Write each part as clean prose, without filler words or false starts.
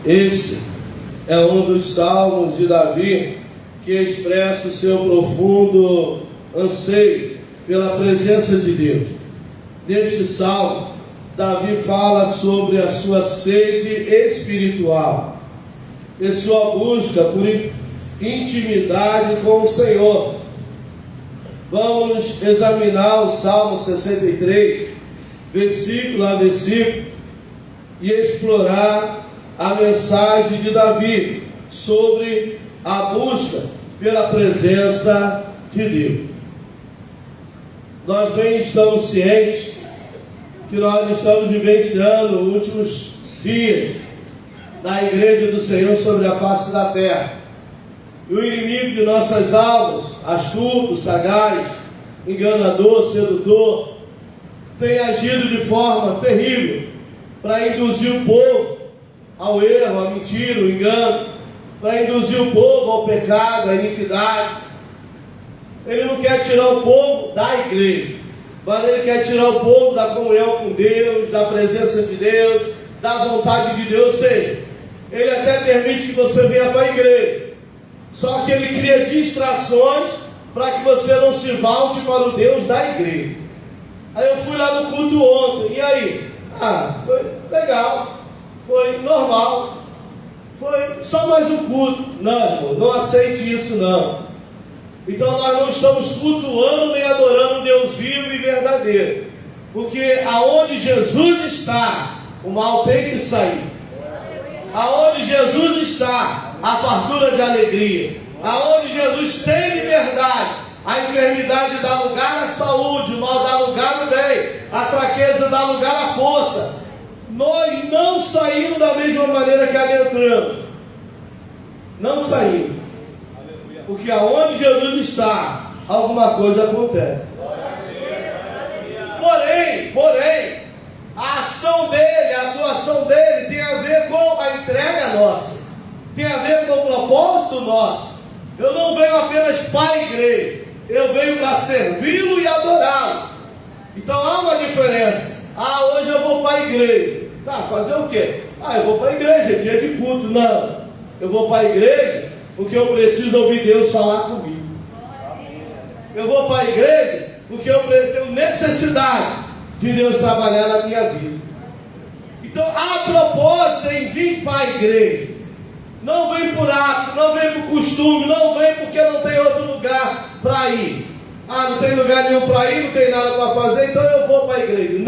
Esse é um dos salmos de Davi que expressa o seu profundo anseio pela presença de Deus. Neste salmo, Davi fala sobre a sua sede espiritual e sua busca por intimidade com o Senhor. Vamos examinar o Salmo 63, versículo a versículo, e explorar a mensagem de Davi sobre a busca pela presença de Deus. Nós bem estamos cientes que nós estamos vivenciando os últimos dias da Igreja do Senhor sobre a face da terra. E o inimigo de nossas almas, astuto, sagaz, enganador, sedutor, tem agido de forma terrível para induzir o povo ao erro, à mentira, ao engano, para induzir o povo ao pecado, à iniquidade. Ele não quer tirar o povo da igreja, mas ele quer tirar o povo da comunhão com Deus, da presença de Deus, da vontade de Deus. Ou seja, ele até permite que você venha para a igreja, só que ele cria distrações para que você não se volte para o Deus da igreja. Aí eu fui lá no culto ontem, e aí? Foi legal, foi normal, foi só mais um culto. Não, irmão, não aceite isso não. Então nós não estamos cultuando nem adorando Deus vivo e verdadeiro, porque aonde Jesus está, o mal tem que sair. Aonde Jesus está, a fartura de alegria. Aonde Jesus tem liberdade, a enfermidade dá lugar à saúde, o mal dá lugar ao bem, a fraqueza dá lugar à força. Nós não saímos da mesma maneira que adentramos. Não saímos. Porque aonde Jesus está, alguma coisa acontece. Porém, a ação dele, a atuação dele tem a ver com a entrega nossa, tem a ver com o propósito nosso. Eu não venho apenas para a igreja, eu venho para servi-lo e adorá-lo. Então há uma diferença. Hoje eu vou para a igreja. Tá, fazer o quê? Eu vou para a igreja, é dia de culto. Não, eu vou para a igreja porque eu preciso ouvir Deus falar comigo. Eu vou para a igreja porque eu tenho necessidade de Deus trabalhar na minha vida. Então há propósito em vir para a igreja. Não vem por ato, não vem por costume, não vem porque não tem outro lugar para ir. Não tem lugar nenhum para ir, não tem nada para fazer, então eu vou para a igreja.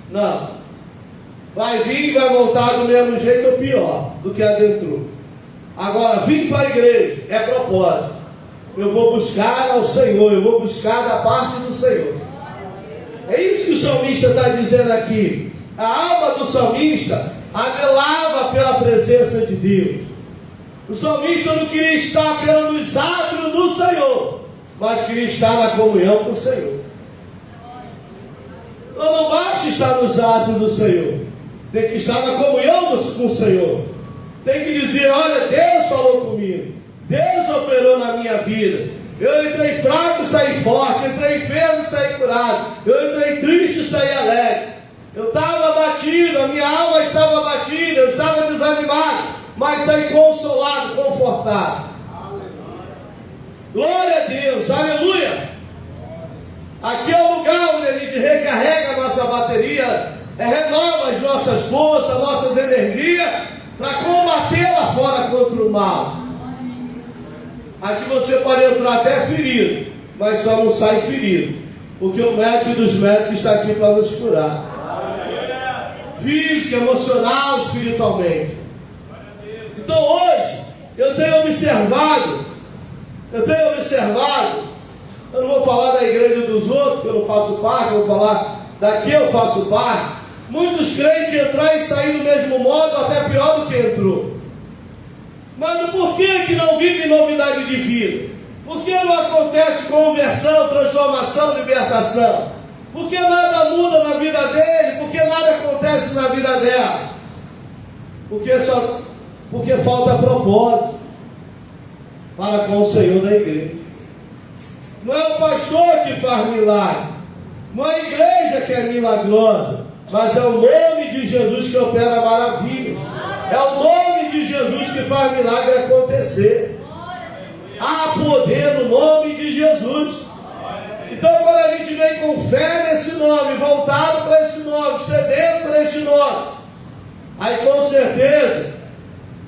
Não. Vai vir e vai voltar do mesmo jeito ou pior do que adentrou. Agora, vir para a igreja é propósito. Eu vou buscar ao Senhor, eu vou buscar da parte do Senhor. É isso que o salmista está dizendo aqui. A alma do salmista anelava pela presença de Deus. O salmista não queria estar apenas nos átrios do Senhor, mas queria estar na comunhão com o Senhor. Então não basta estar nos átrios do Senhor, tem que estar na comunhão com o Senhor. Tem que dizer: olha, Deus falou comigo, Deus operou na minha vida. Eu entrei fraco, saí forte, entrei enfermo, saí curado, eu entrei triste, saí alegre. Eu estava abatido, a minha alma estava abatida, eu estava desanimado, mas saí consolado, confortado. Glória a Deus, aleluia. Aqui é o lugar onde a gente recarrega a nossa bateria, renova as nossas forças, nossas energias, para combater lá fora contra o mal. Aqui você pode entrar até ferido, mas só não sai ferido, porque o médico dos médicos está aqui para nos curar, física, emocional, espiritualmente. Então hoje eu tenho observado, eu não vou falar da igreja dos outros, que eu não faço parte, eu vou falar daqui eu faço parte. Muitos crentes entrar e sair do mesmo modo, até pior do que entrou. Mas por que não vive novidade de vida? Por que não acontece conversão, transformação, libertação? Por que nada muda na vida dele? Por que nada acontece na vida dela? Porque falta propósito para com o Senhor da igreja. Não é o pastor que faz milagre, não é a igreja que é milagrosa, mas é o nome de Jesus que opera maravilhas. É o nome que faz milagre acontecer. Há poder no nome de Jesus. Então, quando a gente vem com fé nesse nome, voltado para esse nome, cedendo para esse nome, aí com certeza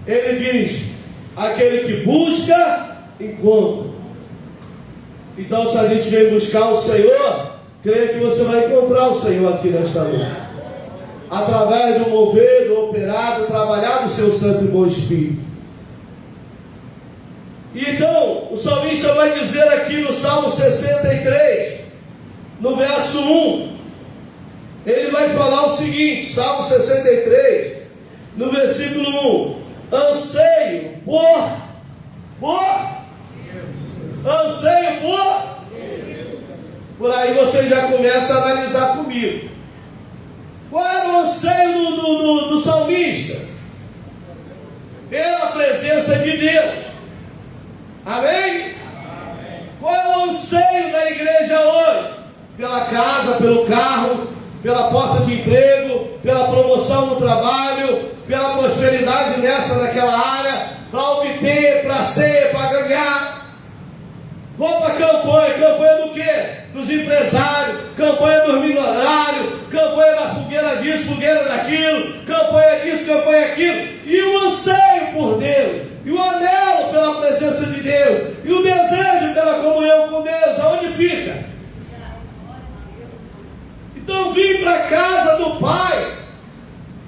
ele diz: aquele que busca, encontra. Então, se a gente vem buscar o Senhor, creia que você vai encontrar o Senhor aqui nesta noite, através do mover, do operar, do trabalhar do seu Santo e Bom Espírito. E então, o salmista vai dizer aqui no Salmo 63, no verso 1, ele vai falar o seguinte, Salmo 63, no versículo 1: anseio por aí você já começa a analisar comigo. Qual era o anseio do salmista? Pela presença de Deus. Amém? Qual é o anseio da igreja hoje? Pela casa, pelo carro, pela porta de emprego, pela promoção no trabalho, pela prosperidade nessa, naquela área, para obter, para ser, para ganhar. Vou para a campanha do quê? Dos empresários, campanha dos milionários, campanha da fogueira disso, fogueira daquilo, campanha disso, campanha aquilo, e o anseio por Deus, e o anelo pela presença de Deus, e o desejo pela comunhão com Deus, aonde fica? Então vim para a casa do Pai,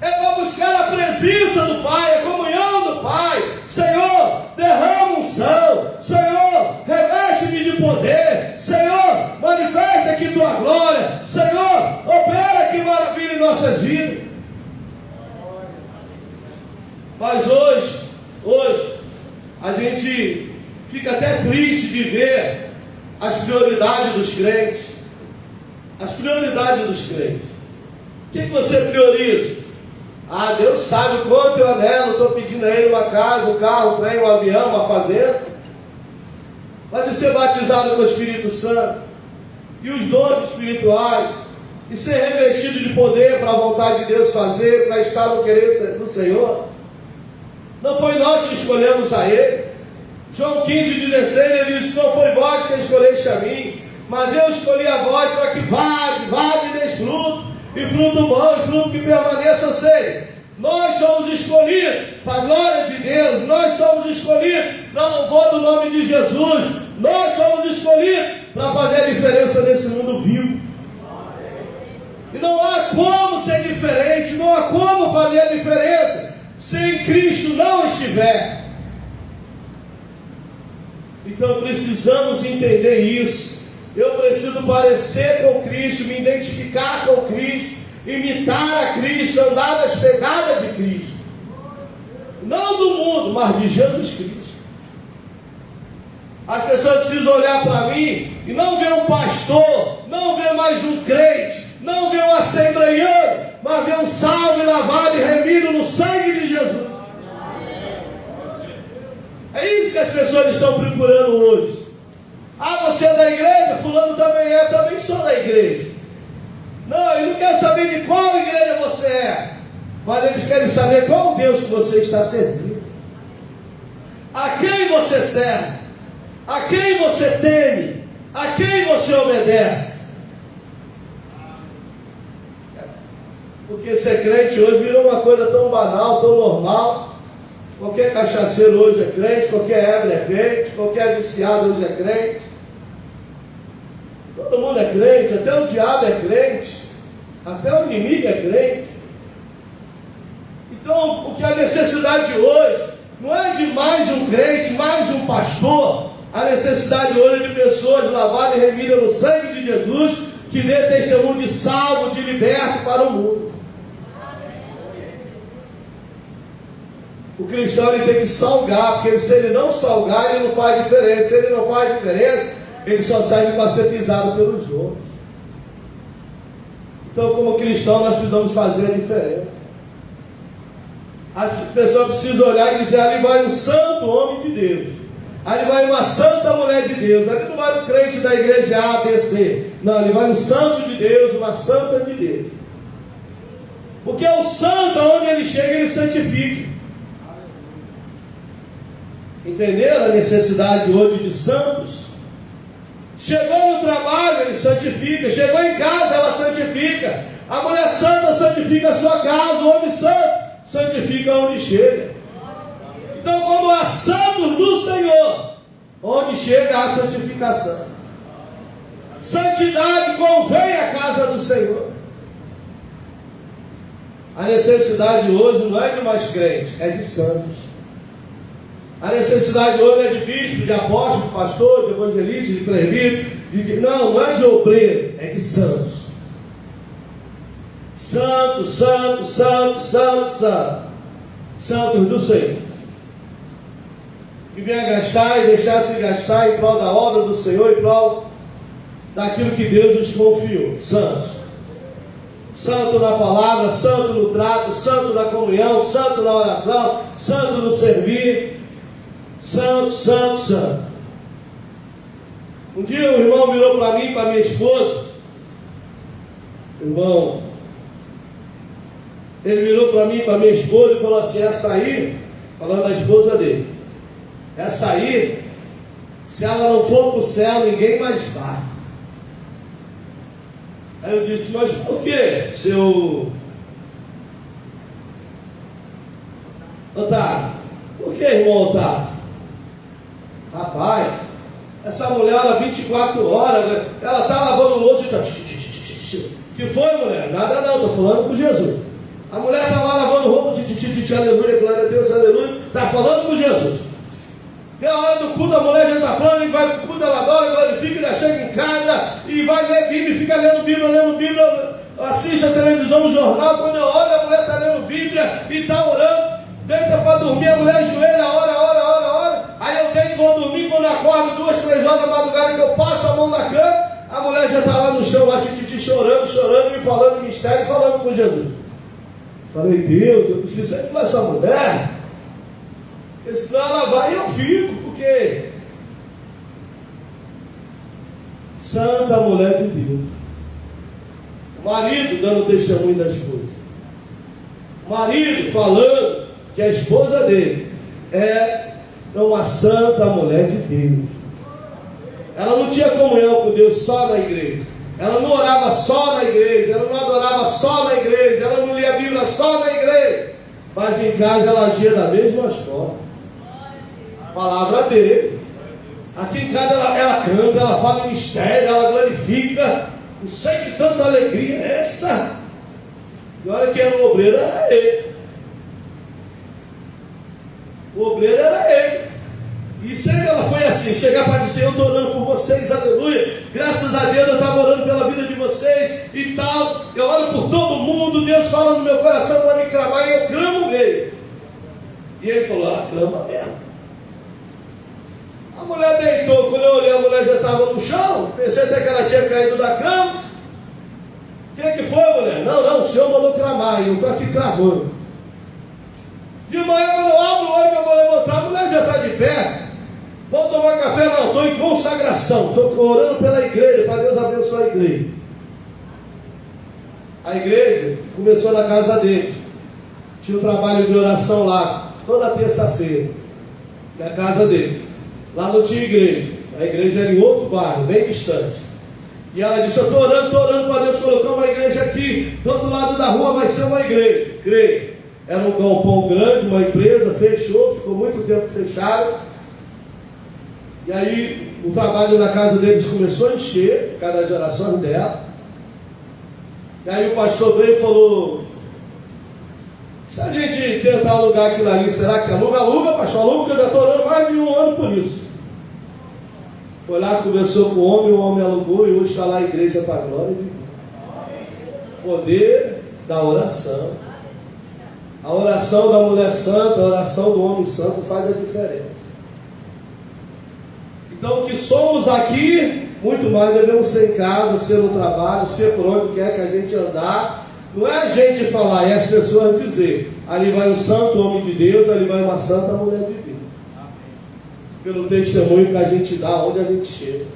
é para buscar a presença do Pai, a comunhão do Pai. Senhor, derrama unção, Senhor, reveste-me de poder, Senhor, manifesta aqui tua glória, Senhor, opera que maravilha em nossas vidas. Mas hoje, a gente fica até triste de ver as prioridades dos crentes. As prioridades dos crentes. O que você prioriza? Ah, Deus sabe o quanto eu anelo, estou pedindo a Ele uma casa, um carro, um trem, um avião, uma fazenda. Mas de ser batizado com o Espírito Santo, e os dons espirituais, e ser revestido de poder para a vontade de Deus fazer, para estar no querer do Senhor. Não foi nós que escolhemos a Ele. João 15:16, ele disse: não foi vós que escolheste a mim, mas eu escolhi a vós para que vade e dê fruto, e fruto bom, e fruto que permaneça. Ou seja, nós somos escolhidos para a glória de Deus, nós somos escolhidos para o louvor do nome de Jesus, nós somos escolhidos para fazer a diferença nesse mundo vivo. E não há como ser diferente, não há como fazer a diferença se em Cristo não estiver. Então precisamos entender isso. Eu preciso parecer com Cristo, me identificar com Cristo, imitar a Cristo, andar nas pegadas de Cristo. Não do mundo, mas de Jesus Cristo. As pessoas precisam olhar para mim e não ver um pastor, não ver mais um crente, não ver um assembleiano, mas ver um salvo e lavado e remido no sangue de Jesus. É isso que as pessoas estão procurando hoje. Ah, você é da igreja? Fulano também é, também sou da igreja. Não, ele não quer saber de qual igreja você é, mas eles querem saber qual Deus que você está servindo, a quem você serve, a quem você teme, a quem você obedece. Porque ser crente hoje virou uma coisa tão banal, tão normal. Qualquer cachaceiro hoje é crente, qualquer ébrio é crente, qualquer viciado hoje é crente. Todo mundo é crente, até o diabo é crente, até o inimigo é crente. Então, o que a necessidade hoje não é de mais um crente, mais um pastor. A necessidade hoje é de pessoas lavadas e remidas no sangue de Jesus, que dê testemunho de salvo, de liberto para o mundo. O cristão ele tem que salgar, porque se ele não salgar, ele não faz diferença. Se ele não faz diferença, ele só sai para ser pisado pelos outros. Então, como cristão, nós precisamos fazer a diferença. A pessoa precisa olhar e dizer: ali vai um santo homem de Deus, ali vai uma santa mulher de Deus. Ali não vai um crente da igreja A, B, C. Não, ali vai um santo de Deus, uma santa de Deus. Porque é o santo, aonde ele chega, ele santifica. Entenderam a necessidade hoje de santos? Chegou no trabalho, ele santifica. Chegou em casa, ela santifica. A mulher santa santifica a sua casa. O homem santo santifica onde chega. Então, quando há santos do Senhor, onde chega a santificação. Santidade convém à casa do Senhor. A necessidade hoje não é de mais crentes, é de santos. A necessidade hoje é de bispo, de apóstolo, de pastor, de evangelista, de presbítero. Não é de obreiro, é de santos. Santos, santos, santos, santos, santos. Santos do Senhor. Que venha gastar e deixar-se gastar em prol da obra do Senhor, em prol daquilo que Deus nos confiou. Santos. Santo na palavra, santo no trato, santo na comunhão, santo na oração, santo no servir. Santo, santo, santo. Um dia o irmão virou para mim, para minha esposa. Irmão, ele virou para mim, para minha esposa e falou assim: essa aí, falando da esposa dele, essa aí, se ela não for para o céu, ninguém mais vai. Aí eu disse: mas por que, seu Otávio? Por que, irmão Otávio? Rapaz, essa mulher, ela 24 horas, ela está lavando louça e está... Que foi, mulher? Nada não, estou falando com Jesus. A mulher está lá lavando roupa, aleluia, glória a Deus, aleluia. Está falando com Jesus. Tem a hora do culto, a mulher já está pronta, e vai para o culto, ela adora, glorifica, ela chega em casa e vai ler Bíblia, fica lendo Bíblia, assiste a televisão, o jornal. Quando eu olho, a mulher está lendo Bíblia e está orando, deita para dormir, a mulher ajoelha, ora. Aí eu deito e vou dormir, quando acordo 2, 3 horas da madrugada, que eu passo a mão na cama, a mulher já está lá no chão, lá, chorando, me falando mistério, falando com Jesus. Falei: Deus, eu preciso sair com essa mulher, porque senão ela vai e eu fico, porque santa mulher de Deus. O marido dando testemunho da esposa, o marido falando que a esposa dele é uma santa mulher de Deus. Ela não tinha comunhão com Deus só na igreja, ela não orava só na igreja, ela não adorava só na igreja, ela não lia a Bíblia só na igreja, mas em casa ela agia da mesma forma. A palavra dele. Aqui em casa ela canta, ela fala em mistério, ela glorifica. Não sei que tanta alegria é essa. E olha que era o obreiro, era ele. O obreiro era ele. E sempre ela foi assim, chegar para dizer: eu estou orando por vocês, aleluia, graças a Deus eu estava orando pela vida de vocês e tal, eu oro por todo mundo, Deus fala no meu coração para me clamar e eu clamo mesmo. E ele falou: ela clama mesmo. A mulher deitou, quando eu olhei, a mulher já estava no chão, pensei até que ela tinha caído da cama. O que foi, mulher? Não, o Senhor mandou clamar, e eu estou aqui clamando. De manhã eu não abro o olho que eu vou levantar, a mulher já está de pé. Vamos tomar café? Não, estou em consagração, estou orando pela igreja, para Deus abençoar a igreja. A igreja começou na casa dele. Tinha um trabalho de oração lá, toda terça-feira, na casa dele. Lá não tinha igreja, a igreja era em outro bairro, bem distante. E ela disse: eu estou orando para Deus colocar uma igreja aqui, do outro lado da rua vai ser uma igreja. Creio. Era um galpão grande, uma empresa, fechou, ficou muito tempo fechado. E aí o trabalho na casa deles começou a encher, por causa das orações dela. E aí o pastor veio e falou: se a gente tentar alugar aquilo ali, será que aluga? Aluga, pastor, aluga, que eu já estou orando mais de 1 ano por isso. Foi lá, conversou com o homem alugou, e hoje está lá a igreja para a glória de Deus. Poder da oração. A oração da mulher santa, a oração do homem santo faz a diferença. Então, o que somos aqui, muito mais devemos ser em casa, ser no trabalho, ser por onde quer que a gente andar. Não é a gente falar e as pessoas dizer: ali vai um santo homem de Deus, ali vai uma santa mulher de Deus. Pelo testemunho que a gente dá, onde a gente chega.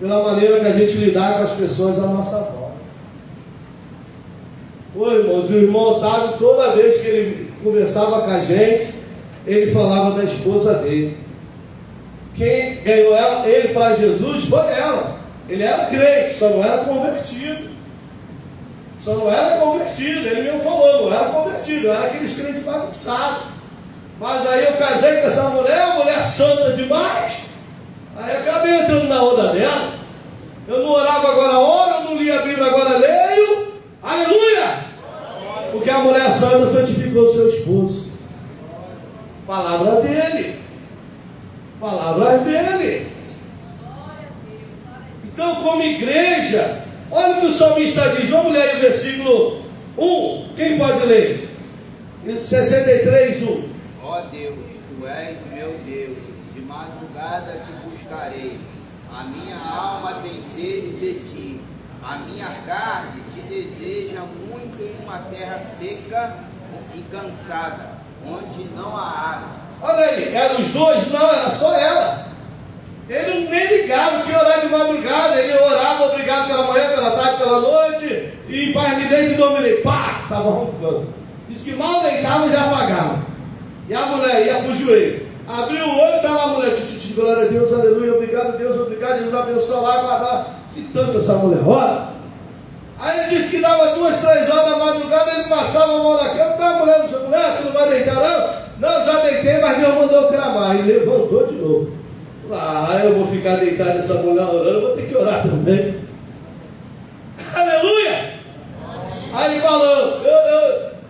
Pela maneira que a gente lidar com as pessoas à nossa volta. Ô irmãos, o irmão Otávio, toda vez que ele conversava com a gente, ele falava da esposa dele. Quem ganhou ele para Jesus foi ela. Ele era crente, só não era convertido. Ele mesmo falou, não era convertido, era aqueles crentes bagunçados. Mas aí eu casei com essa mulher, mulher santa demais. Aí acabei entrando na onda dela. Eu não orava, agora oro, eu não li a Bíblia, agora leio. Aleluia! Porque a mulher santa santificou o seu esposo. Palavra dele. Então, como igreja, olha o que o salmista diz. Vamos ler aí o versículo 1. Quem pode ler? 63, 1. Ó Deus, tu és o meu Deus, de madrugada te buscarei. A minha alma tem sede de ti. A minha carne te deseja muito em uma terra seca e cansada, onde não há água. Olha aí, eram os dois? Não, era só ela. Ele nem ligava, tinha horário de madrugada. Ele orava, obrigado pela manhã, pela tarde, pela noite. E paz me deite e dormirei. Pá, estava roncando. Diz que mal deitava e já apagava. E a mulher ia para o joelho. Abriu o olho e está lá a mulher. Glória a Deus, aleluia, obrigado Deus, Deus abençoe lá, guardar. Que tanto essa mulher ora. Aí ele disse que dava 2, 3 horas da madrugada, ele passava a mão na cama. Tá, mulher, tu não vai deitar não? Não, já deitei, mas Deus mandou clamar. E levantou de novo. Eu vou ficar deitado nessa mulher orando, vou ter que orar também. Aleluia! Aí ele falou,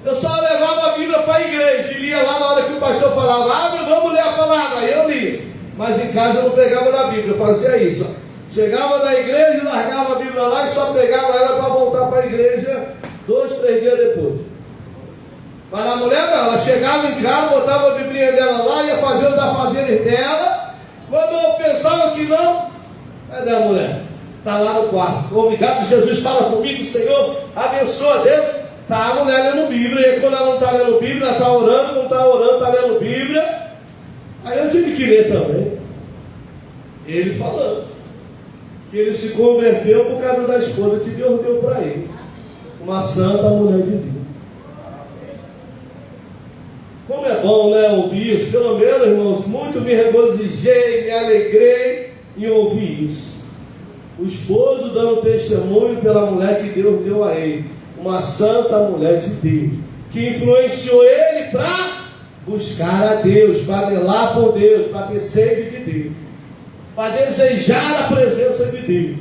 eu só levava a Bíblia para a igreja e lia lá na hora que o pastor falava, meu, vamos ler a palavra. Aí eu lia, mas em casa eu não pegava na Bíblia, eu fazia isso. Chegava da igreja, largava a Bíblia lá e só pegava ela para voltar para a igreja 2, 3 dias depois. Mas a mulher não, ela chegava em casa, botava a Bíblia dela lá, ia fazer os afazeres dela. Quando eu pensava que não, cadê a mulher? Está lá no quarto. Obrigado, Jesus, fala comigo, Senhor, abençoa Deus. Está a mulher lendo Bíblia, e quando ela não está lendo Bíblia, ela está orando, não está orando, está lendo Bíblia. Aí eu tive que ler também. Ele falando que ele se converteu por causa da esposa que Deus deu para ele. Uma santa mulher de Deus. Como é bom, né, ouvir isso. Pelo menos, irmãos, muito me regozijei, me alegrei em ouvir isso. O esposo dando testemunho pela mulher que Deus deu a ele. Uma santa mulher de Deus, que influenciou ele para buscar a Deus, para anelar por Deus, para ter sede de Deus, para desejar a presença de Deus.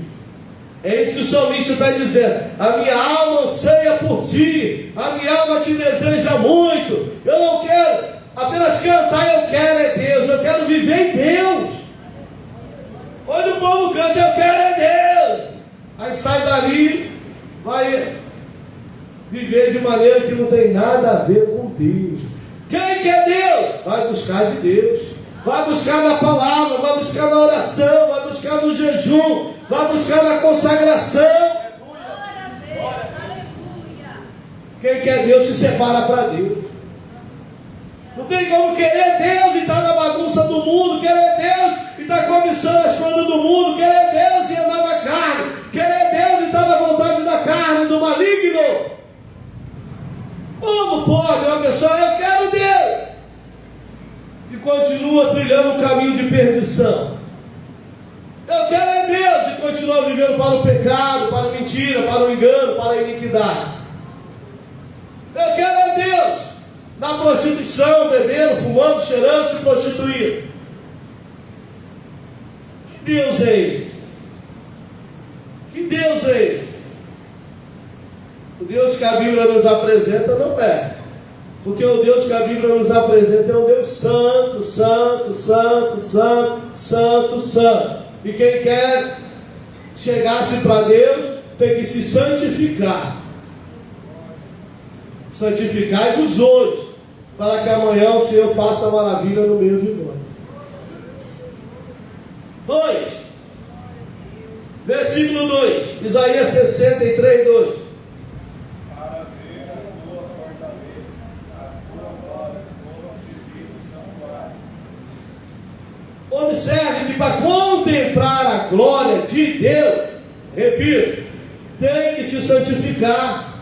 É isso que o salmista está dizendo. A minha alma anseia por ti, a minha alma te deseja muito. Eu não quero apenas cantar, eu quero é Deus, eu quero viver em Deus. Onde o povo canta, eu quero é Deus. Aí sai dali, vai viver de maneira que não tem nada a ver com Deus. Quem quer Deus? Vai buscar de Deus, vai buscar na palavra, vai buscar na oração, vai buscar no jejum, vai buscar na consagração. Quem quer Deus se separa para Deus. Não tem como querer Deus e estar na bagunça do mundo, querer Deus e estar cobiçando as coisas do mundo, querer Deus e andar na carne, querer Deus e estar na vontade da carne, do maligno. Como pode uma pessoa, eu quero Deus, e continua trilhando um caminho de perdição? Eu quero é Deus, e continua vivendo para o pecado, para a mentira, para o engano, para a iniquidade. Eu quero é Deus, na prostituição, bebendo, fumando, cheirando, se prostituindo. Que Deus é esse? Que Deus é esse? O Deus que a Bíblia nos apresenta não é. Porque o Deus que a Bíblia nos apresenta é um Deus santo, santo, santo, santo, santo, santo. E quem quer chegar-se para Deus tem que se santificar. Santificai-vos hoje, para que amanhã o Senhor faça maravilha no meio de nós. 2. Versículo 2. Isaías 63, 2. Observe que para contemplar a glória de Deus, repito, tem que se santificar,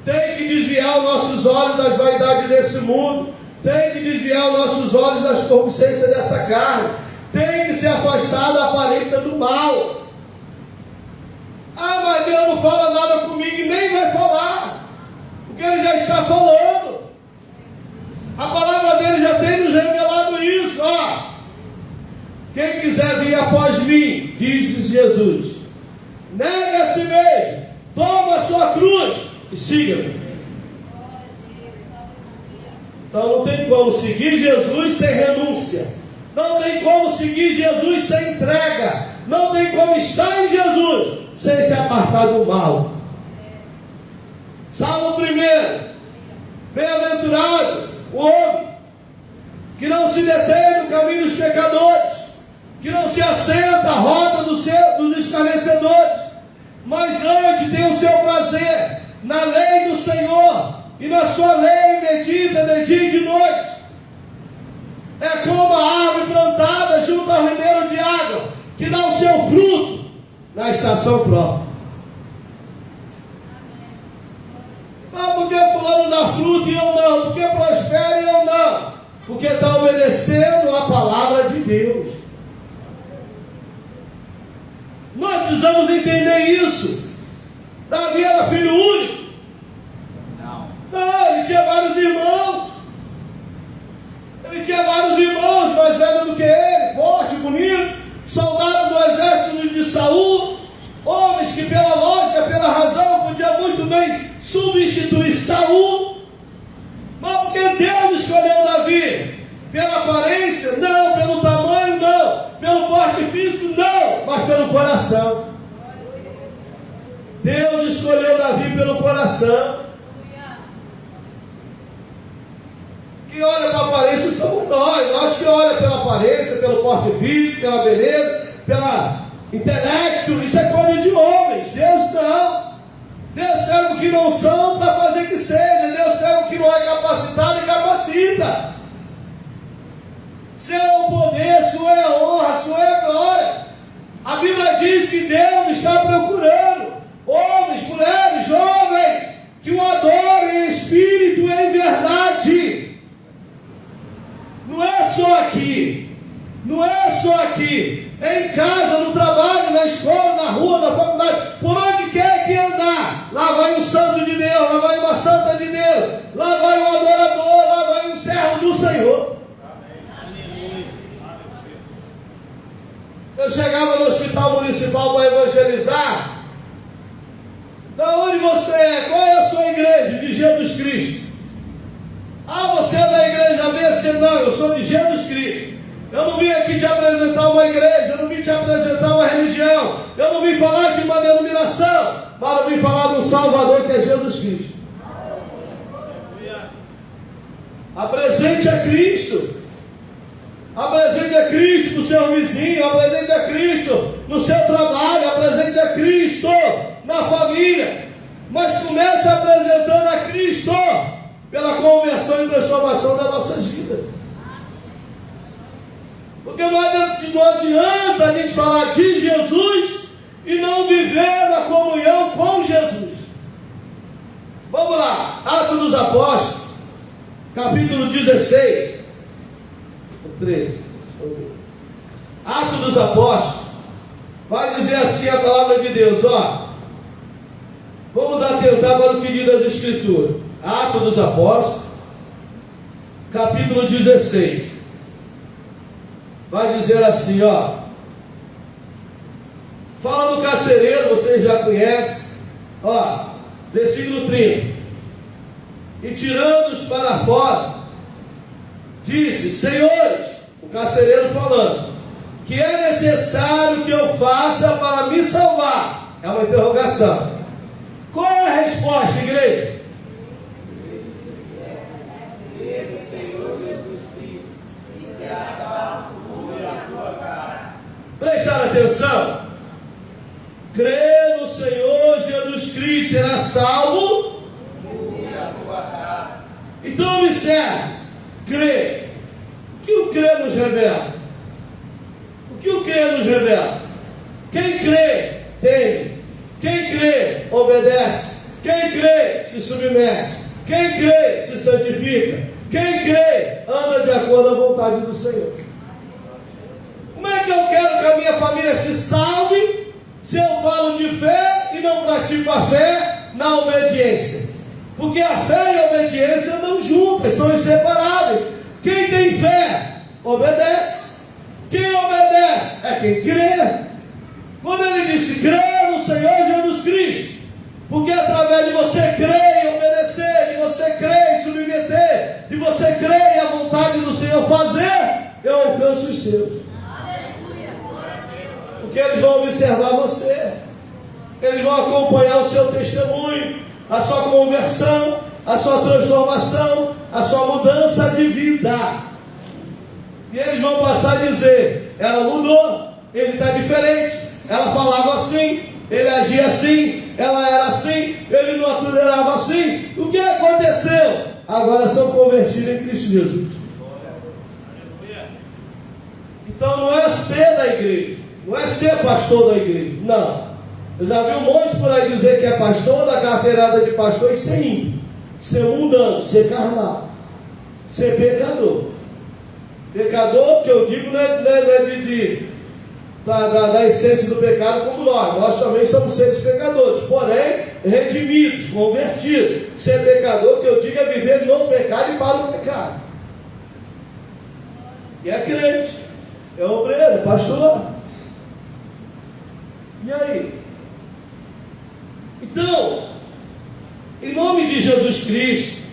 tem que desviar os nossos olhos das vaidades desse mundo, tem que desviar os nossos olhos das concupiscências dessa carne, tem que se afastar da aparência do mal. Ah, mas Deus não fala nada comigo e nem vai falar, porque Ele já está falando. A palavra dele já tem nos revelado isso. Quem quiser vir após mim, diz Jesus, nega a si mesmo, toma a sua cruz e siga-me. Então não tem como seguir Jesus sem renúncia, não tem como seguir Jesus sem entrega, não tem como estar em Jesus sem se apartar do mal. Salmo 1: bem-aventurado o homem que não se detém no caminho dos pecadores, que não se assenta à roda dos escarnecedores, mas antes tem o seu prazer na lei do Senhor, e na sua lei medita de dia e de noite. É como a árvore plantada junto ao ribeiro de água, que dá o seu fruto na estação própria. Mas por que fulano dá fruto e eu não? Por que prospera e eu não? Porque está obedecendo a palavra de Deus. Nós precisamos entender isso. Davi era filho único? Não, ele tinha vários irmãos. Ele tinha vários irmãos mais velhos do que ele, forte, bonito, soldado do exército de Saul, homens que pela lógica, pela razão, podiam muito bem substituir Saul. Mas porque Deus escolheu Davi? Pela aparência? Não. Pelo tamanho? Não. Pelo porte físico? Não. Mas pelo coração. Deus escolheu Davi pelo coração. Quem olha para a aparência somos nós que olhamos pela aparência, pelo porte físico, pela beleza, pelo intelecto. Isso é coisa de homens. Deus não. Deus pega o que não são para fazer que seja. Deus pega o que não é capacitado e capacita. Seu é o poder, sua é a honra, sua é a glória. A Bíblia diz que Deus está procurando homens, mulheres, jovens que o adorem em espírito e em verdade. Não é só aqui, não é só aqui, é em casa, no trabalho, na escola, na rua, na faculdade, por onde quer que andar, lá vai um santo de Deus, lá vai uma santa de Deus, lá vai um adorador, lá vai um servo do Senhor. Eu chegava no hospital municipal para evangelizar. Da onde você é? Qual é a sua igreja? De Jesus Cristo. Ah, você é da igreja B? Não, eu sou de Jesus Cristo. Eu não vim aqui te apresentar uma igreja, eu não vim te apresentar uma religião, eu não vim falar de uma denominação, mas eu vim falar de um Salvador que é Jesus Cristo. Apresente a Cristo. Apresente a Cristo no seu vizinho, apresente a Cristo no seu trabalho, apresente a Cristo na família. Mas comece apresentando a Cristo pela conversão e transformação das nossas vidas. Porque não adianta a gente falar de Jesus e não viver na comunhão com Jesus. Vamos lá, Atos dos Apóstolos, capítulo 16, 13. Atos dos Apóstolos, vai dizer assim a palavra de Deus, vamos atentar para o que diz das Escrituras. Atos dos Apóstolos, capítulo 16, vai dizer assim, fala do carcereiro, vocês já conhecem, versículo 30, e tirando-os para fora, disse, senhores, o carcereiro falando, que é necessário que eu faça para me salvar? É uma interrogação. Qual é a resposta, igreja? Prestaram atenção? Crê no Senhor Jesus Cristo, será salvo. Então observe, crê. O que o crê nos revela? O que o crê nos revela? Quem crê, tem. Quem crê, obedece. Quem crê, se submete. Quem crê, se santifica. Quem crê, anda de acordo à vontade do Senhor. Como é que eu quero que a minha família se salve se eu falo de fé e não pratico a fé na obediência? Porque a fé e a obediência não juntas, são inseparáveis. Quem tem fé, obedece. Quem obedece é quem crê. Quando ele disse, crê no Senhor Jesus Cristo, porque através de você crer e obedecer, de você crer e submeter, de você crer e a vontade do Senhor fazer, eu alcanço os seus. Porque eles vão observar você, eles vão acompanhar o seu testemunho, a sua conversão, a sua transformação, a sua mudança de vida. E eles vão passar a dizer, ela mudou, ele está diferente, ela falava assim, ele agia assim, ela era assim, ele não atulerava assim. O que aconteceu? Agora são convertidos em Cristo Jesus. Então não é ser da igreja, não é ser pastor da igreja, não. Eu já vi um monte por aí dizer que é pastor, da carteirada de pastor, e ser ímpio, ser mundano, ser carnal, ser pecador. Pecador, que eu digo, não é da essência do pecado como nós também somos seres pecadores, porém redimidos, convertidos. Ser pecador, que eu digo, é viver no pecado e para o pecado. E é crente, é obreiro, pastor. E aí? Então, em nome de Jesus Cristo,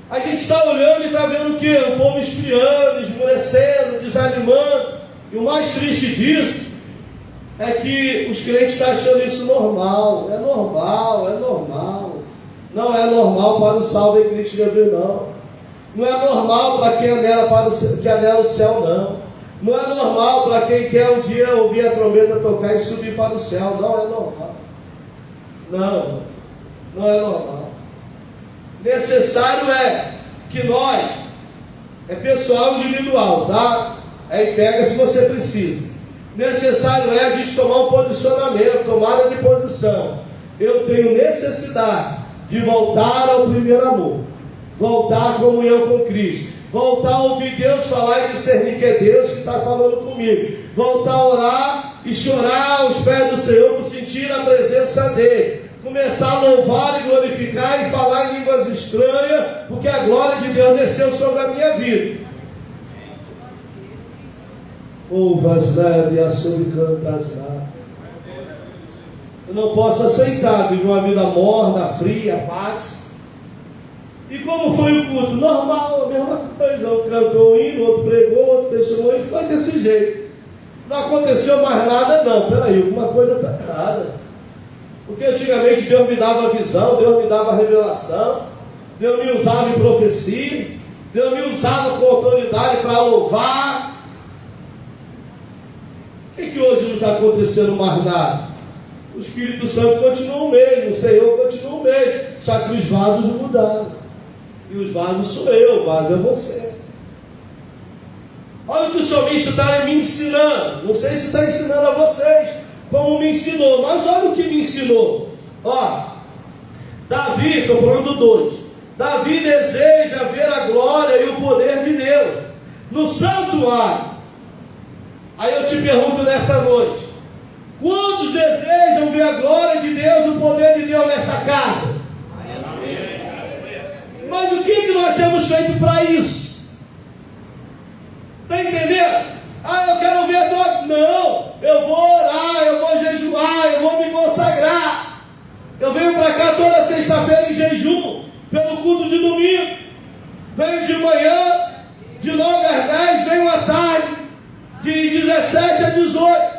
a gente está olhando e está vendo o quê? O povo esfriando, esmorecendo, desanimando. E o mais triste disso é que os crentes estão achando isso normal. É normal, é normal. Não é normal para o salvo em Cristo Jesus, não. Não é normal para quem anela o céu, não. Não é normal para quem quer um dia ouvir a trombeta tocar e subir para o céu. Não é normal. Não é normal. Necessário é que nós, é pessoal individual, tá? Aí pega se você precisa. Necessário é a gente tomar um posicionamento, tomada de posição. Eu tenho necessidade de voltar ao primeiro amor, voltar à comunhão com Cristo, voltar a ouvir Deus falar e discernir que é Deus que está falando comigo, voltar a orar e chorar aos pés do Senhor por sentir a presença dEle, começar a louvar e glorificar e falar em línguas estranhas, porque a glória de Deus desceu sobre a minha vida. Ouvas leve a cantas lá. Eu não posso aceitar viver uma vida morna, fria, apática. E como foi o culto? Normal, a mesma coisa. Um cantou um hino, outro pregou, outro testemunho, e foi desse jeito. Não aconteceu mais nada, não. Peraí, alguma coisa está errada. Porque antigamente Deus me dava visão, Deus me dava revelação, Deus me usava em profecia, Deus me usava com autoridade para louvar. Por que hoje não está acontecendo mais nada? O Espírito Santo continua o mesmo, o Senhor continua o mesmo, só que os vasos mudaram. E os vasos sou eu, o vaso é você. Olha o que o salmista está me ensinando. Não sei se está ensinando a vocês como me ensinou, mas olha o que me ensinou. Ó, Davi, estou falando do 2. Davi deseja ver a glória e o poder de Deus no santuário. Aí eu te pergunto nessa noite: quantos desejam ver a glória de Deus, o poder de Deus nessa casa? Mas o que nós temos feito para isso? Está entendendo? Eu quero ver a tua... Não, eu vou orar, eu vou jejuar, eu vou me consagrar. Eu venho para cá toda sexta-feira em jejum, pelo culto de domingo. Venho de manhã, de 9 às 10, venho à tarde, de 17 a 18.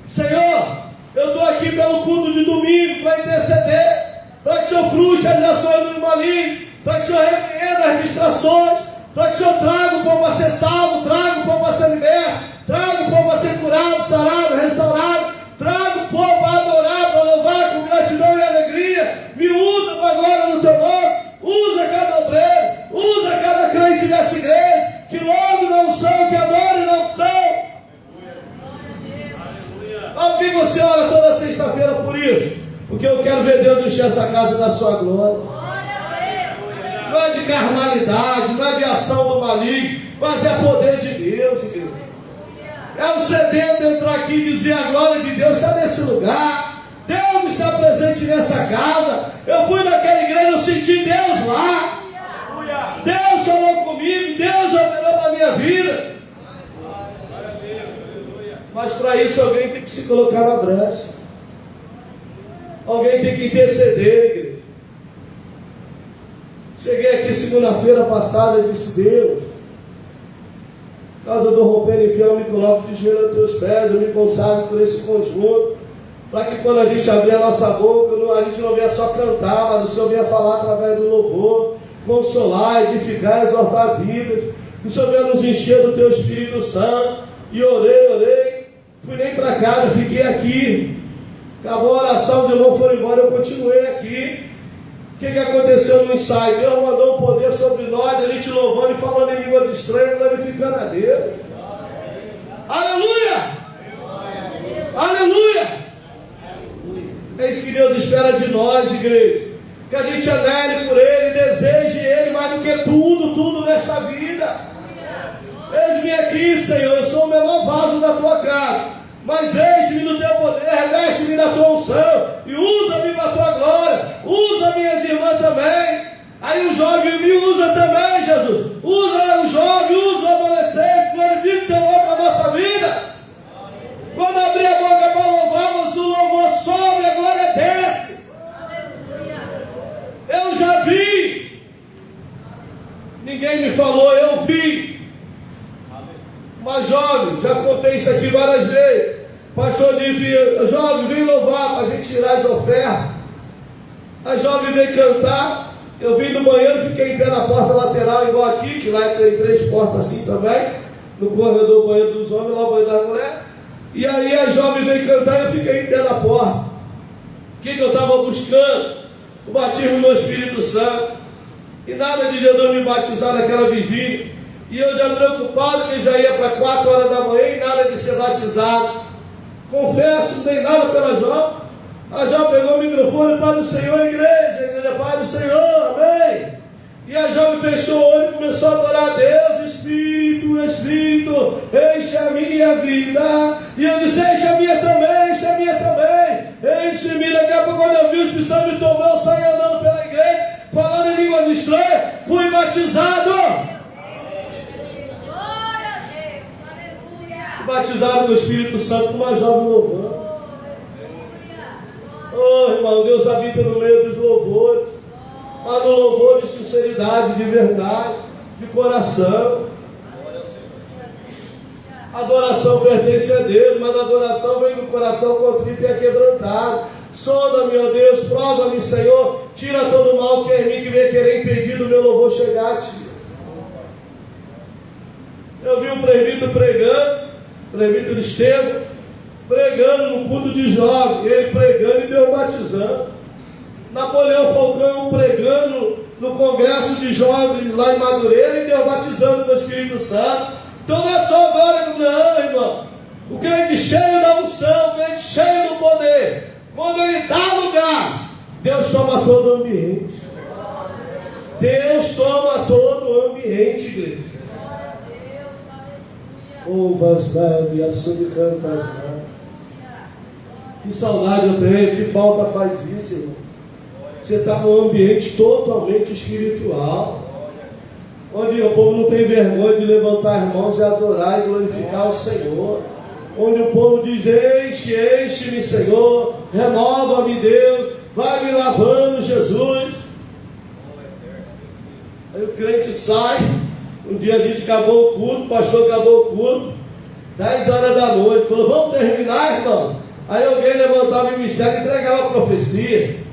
Senhor, eu estou aqui pelo culto de domingo para interceder, para que o Senhor frustre as ações do maligno, para que o Senhor repreenda as distrações, para que o Senhor traga o povo a ser salvo, traga o povo a ser liberto, traga o povo a ser curado, sarado, restaurado, traga o povo para adorar, para louvar com gratidão e alegria. Me usa para a glória do teu nome, usa cada obreiro, usa cada crente dessa igreja, que logo não são, que adore não são. Alguém você ora toda sexta-feira por isso? Porque eu quero ver Deus encher essa casa da sua glória. Não é de de carnalidade, não é de ação do maligno, mas é poder de Deus, igreja. É o sedento entrar aqui e dizer: a glória de Deus está nesse lugar, Deus está presente nessa casa. Eu fui naquela igreja, eu senti Deus lá, Deus falou comigo, Deus operou na minha vida. Mas para isso alguém tem que se colocar na brecha, alguém tem que interceder, igreja. Cheguei aqui segunda-feira passada e disse: Deus, por causa do romper infiel, eu me coloco de joelho aos teus pés, eu me consagro por esse conjunto, para que quando a gente abrir a nossa boca, a gente não venha só cantar, mas o Senhor venha falar através do louvor, consolar, edificar, exortar vidas. O Senhor venha nos encher do teu Espírito Santo. E orei, fui nem para casa, fiquei aqui. Acabou a oração, os irmãos foram embora, eu continuei aqui. O que aconteceu no ensaio? Deus mandou um poder sobre nós, a gente louvando e falando em língua estranha, glorificando a Deus. Aleluia! Aleluia! É isso que Deus espera de nós, igreja. Que a gente anele por Ele, deseje Ele mais do que tudo nesta vida. Eis-me aqui, Senhor, eu sou o menor vaso da tua casa, mas eis-me no teu poder, reveste-me da tua unção e usa-me para a tua glória. Usa minhas irmãs também. Aí o jovem me usa também, Jesus. Usa o jovem, usa o adolescente, glorifica o teu nome para a nossa vida. Quando abrir a boca para louvar, o louvor sobe, a glória desce. Eu já vi. Ninguém me falou, eu vi. Mas jovem, já contei isso aqui várias vezes. Pastor disse: jovem, vem louvar para a gente tirar as ofertas. A jovem veio cantar. Eu vim do banheiro, fiquei em pé na porta lateral, igual aqui, que lá tem 3 portas assim também. No corredor do banheiro dos homens, lá o banheiro da mulher. E aí a jovem veio cantar e eu fiquei em pé na porta. O que eu estava buscando? O batismo do Espírito Santo. E nada de Jesus me batizar naquela vigília. E eu já preocupado, que já ia para 4 horas da manhã e nada de ser batizado. Confesso, não dei nada pela jovem. A jovem pegou o microfone: Pai do Senhor, igreja, Pai do Senhor, amém. E a jovem fechou o olho e começou a adorar a Deus. Espírito, Espírito, enche a minha vida. E eu disse: enche a minha também, enche a minha também. Enche-me. Daqui a pouco, quando eu vi o Espírito Santo me tomou, eu saí andando pela igreja, falando em língua estranha, fui batizado. Batizado no Espírito Santo com uma jovem louvando. Oh, irmão, Deus habita no meio dos louvores, mas no louvor de sinceridade, de verdade, de coração. A adoração pertence a Deus, mas a adoração vem do coração contrito e quebrantado. Sonda-me, ó Deus, prova-me, Senhor, tira todo o mal que é em mim, que vem querer impedir do meu louvor chegar a Ti. Eu vi um presbítero pregando, presbítero Estevão, pregando no culto de jovens, ele pregando e Deus batizando. Napoleão Falcão pregando no congresso de jovens lá em Madureira e Deus batizando do Espírito Santo. Então não é só agora, não, irmão. O crente cheio da unção, o crente cheio do poder, quando ele dá lugar, Deus toma todo o ambiente. Deus toma todo o ambiente, igreja. Ouvas leve, assume cantas leve. Que saudade eu tenho, que falta faz isso, irmão. Você está num ambiente totalmente espiritual, onde o povo não tem vergonha de levantar as mãos e adorar e glorificar o Senhor. Onde o povo diz: enche-me, Senhor, renova-me, Deus, vai me lavando, Jesus. Aí o crente sai. Um dia a gente acabou o culto, o pastor acabou o culto, 10 horas da noite, falou: vamos terminar, irmão? Aí alguém levantava o ministério e entregava a profecia.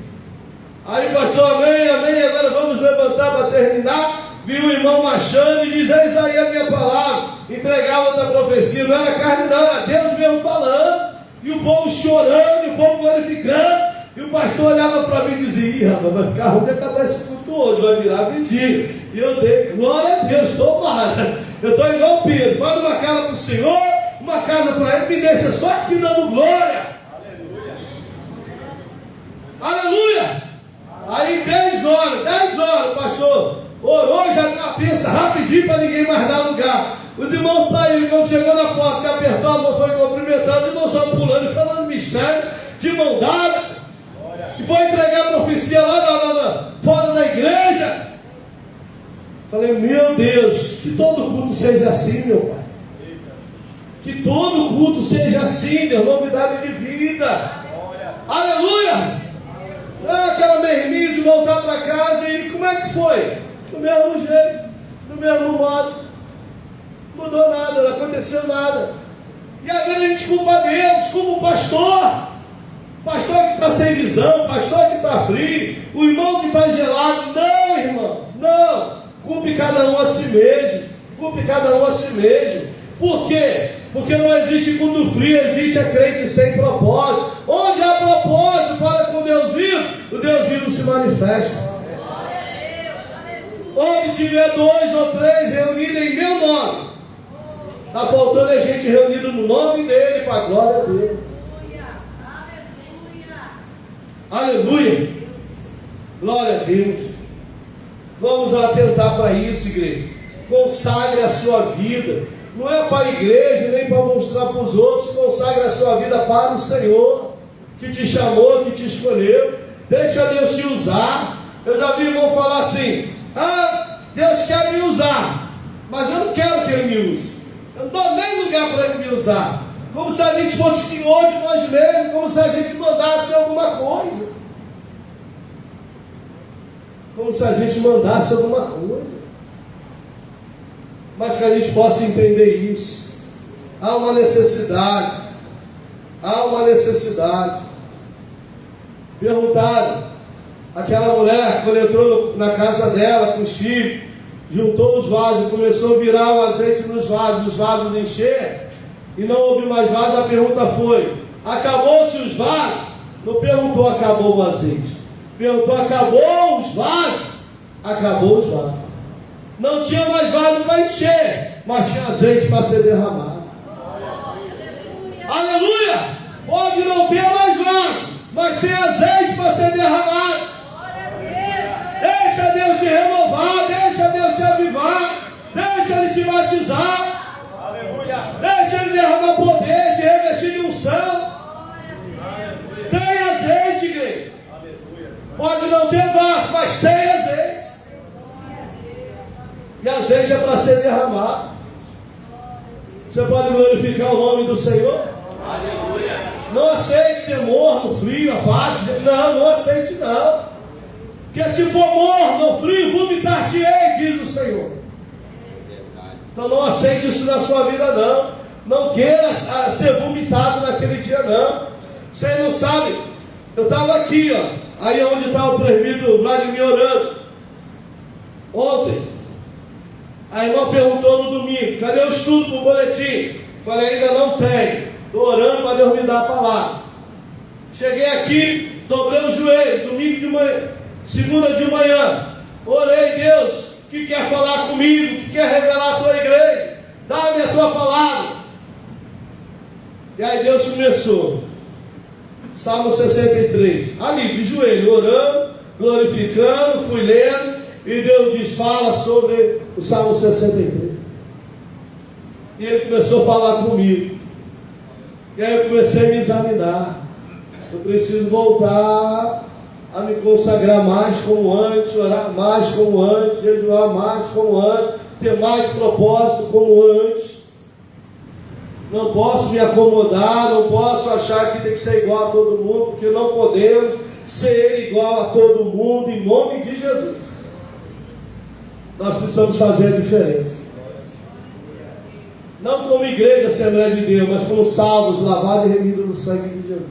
Aí o pastor: amém, amém, agora vamos levantar para terminar. Viu o irmão marchando e diz: eis aí a minha palavra. Entregava outra profecia, não era carne não, era Deus mesmo falando. E o povo chorando, e o povo glorificando. E o pastor olhava para mim e dizia: ih, rapaz, vai ficar ruim de acabar esse culto hoje, vai virar mentira. E eu dei, glória a Deus, tomara. Eu estou igual o Pedro, faz uma casa para o Senhor, uma casa para Ele, me deixa só aqui dando glória. Aleluia. Aleluia. Aí 10 horas, o pastor orou, já pensa rapidinho para ninguém mais dar lugar. Os irmãos saíram, quando chegou na porta, que apertou a mão, foi cumprimentando, os irmãos saíram pulando e falando mistério, de mão dada, e foi entregar a profecia lá fora da igreja. Falei, meu Deus, que todo culto seja assim, meu Pai. Que todo culto seja assim, Deus, novidade de vida. Aleluia! Aquela mesmice, voltar para casa e como é que foi? Do mesmo jeito, do mesmo modo. Não mudou nada, não aconteceu nada. E às vezes a gente culpa Deus, culpa o pastor. Pastor que está sem visão, pastor que está frio, o irmão que está gelado. Não, irmão, não. Culpe cada um a si mesmo. Culpe cada um a si mesmo. Por quê? Porque não existe culto frio, existe a crente sem propósito. Onde há propósito para com Deus vivo, o Deus vivo se manifesta. Onde tiver 2 ou 3 reunidos em meu nome, está faltando a gente reunida no nome dele, para a glória dele. Aleluia! Glória a Deus. Vamos atentar para isso, igreja. Consagre a sua vida. Não é para a igreja, nem para mostrar para os outros. Consagre a sua vida para o Senhor, que te chamou, que te escolheu. Deixa Deus te usar. Eu já vi irmão falar assim: Deus quer me usar, mas eu não quero que Ele me use. Eu não dou nem lugar para Ele me usar. Como se a gente fosse senhor de nós mesmos, como se a gente mandasse alguma coisa. Como se a gente mandasse alguma coisa. Mas que a gente possa entender isso. Há uma necessidade. Há uma necessidade. Perguntaram, aquela mulher, quando entrou na casa dela com os filhos, juntou os vasos, começou a virar o azeite nos vasos, os vasos encher, e não houve mais vasos. A pergunta foi: acabou-se os vasos? Não perguntou acabou o azeite, perguntou acabou os vasos? Acabou os vasos. Não tinha mais vaso para encher, mas tinha azeite para ser derramado. Aleluia! Pode não ter mais vaso, mas tem azeite para ser derramado. Deixa Deus te renovar, deixa Deus te avivar, deixa Ele te batizar. Aleluia. Deixa Ele derramar poder, te revestir de unção. Tem azeite, igreja. Aleluia. Pode não ter vaso, mas tem azeite. E azeite é para ser derramado. Você pode glorificar o nome do Senhor? Aleluia. Não aceite ser morno, frio, apático. Não aceite não. Porque se for morno, frio, vomitar-te-ei, diz o Senhor. Então não aceite isso na sua vida não. Não queira ser vomitado naquele dia não. Você não sabe. Eu estava aqui, aí onde está o presbítero Vladimir orando ontem. A irmã perguntou no domingo: cadê o estudo para o boletim? Falei: ainda não tem. Estou orando para Deus me dar a palavra. Cheguei aqui, dobrei o joelho, domingo de manhã, segunda de manhã. Orei: Deus, que quer falar comigo, que quer revelar a tua igreja, dá-me a tua palavra. E aí Deus começou. Salmo 63. Ali, de joelho, orando, glorificando, fui lendo. E Deus diz: fala sobre o Salmo 63. E Ele começou a falar comigo. E aí eu comecei a me examinar. Eu preciso voltar a me consagrar mais como antes, orar mais como antes, jejuar mais como antes, ter mais propósito como antes. Não posso me acomodar, não posso achar que tem que ser igual a todo mundo, porque não podemos ser igual a todo mundo, em nome de Jesus. Nós precisamos fazer a diferença. Não como igreja Assembleia de Deus, mas como salvos, lavados e remidos no sangue de Jesus.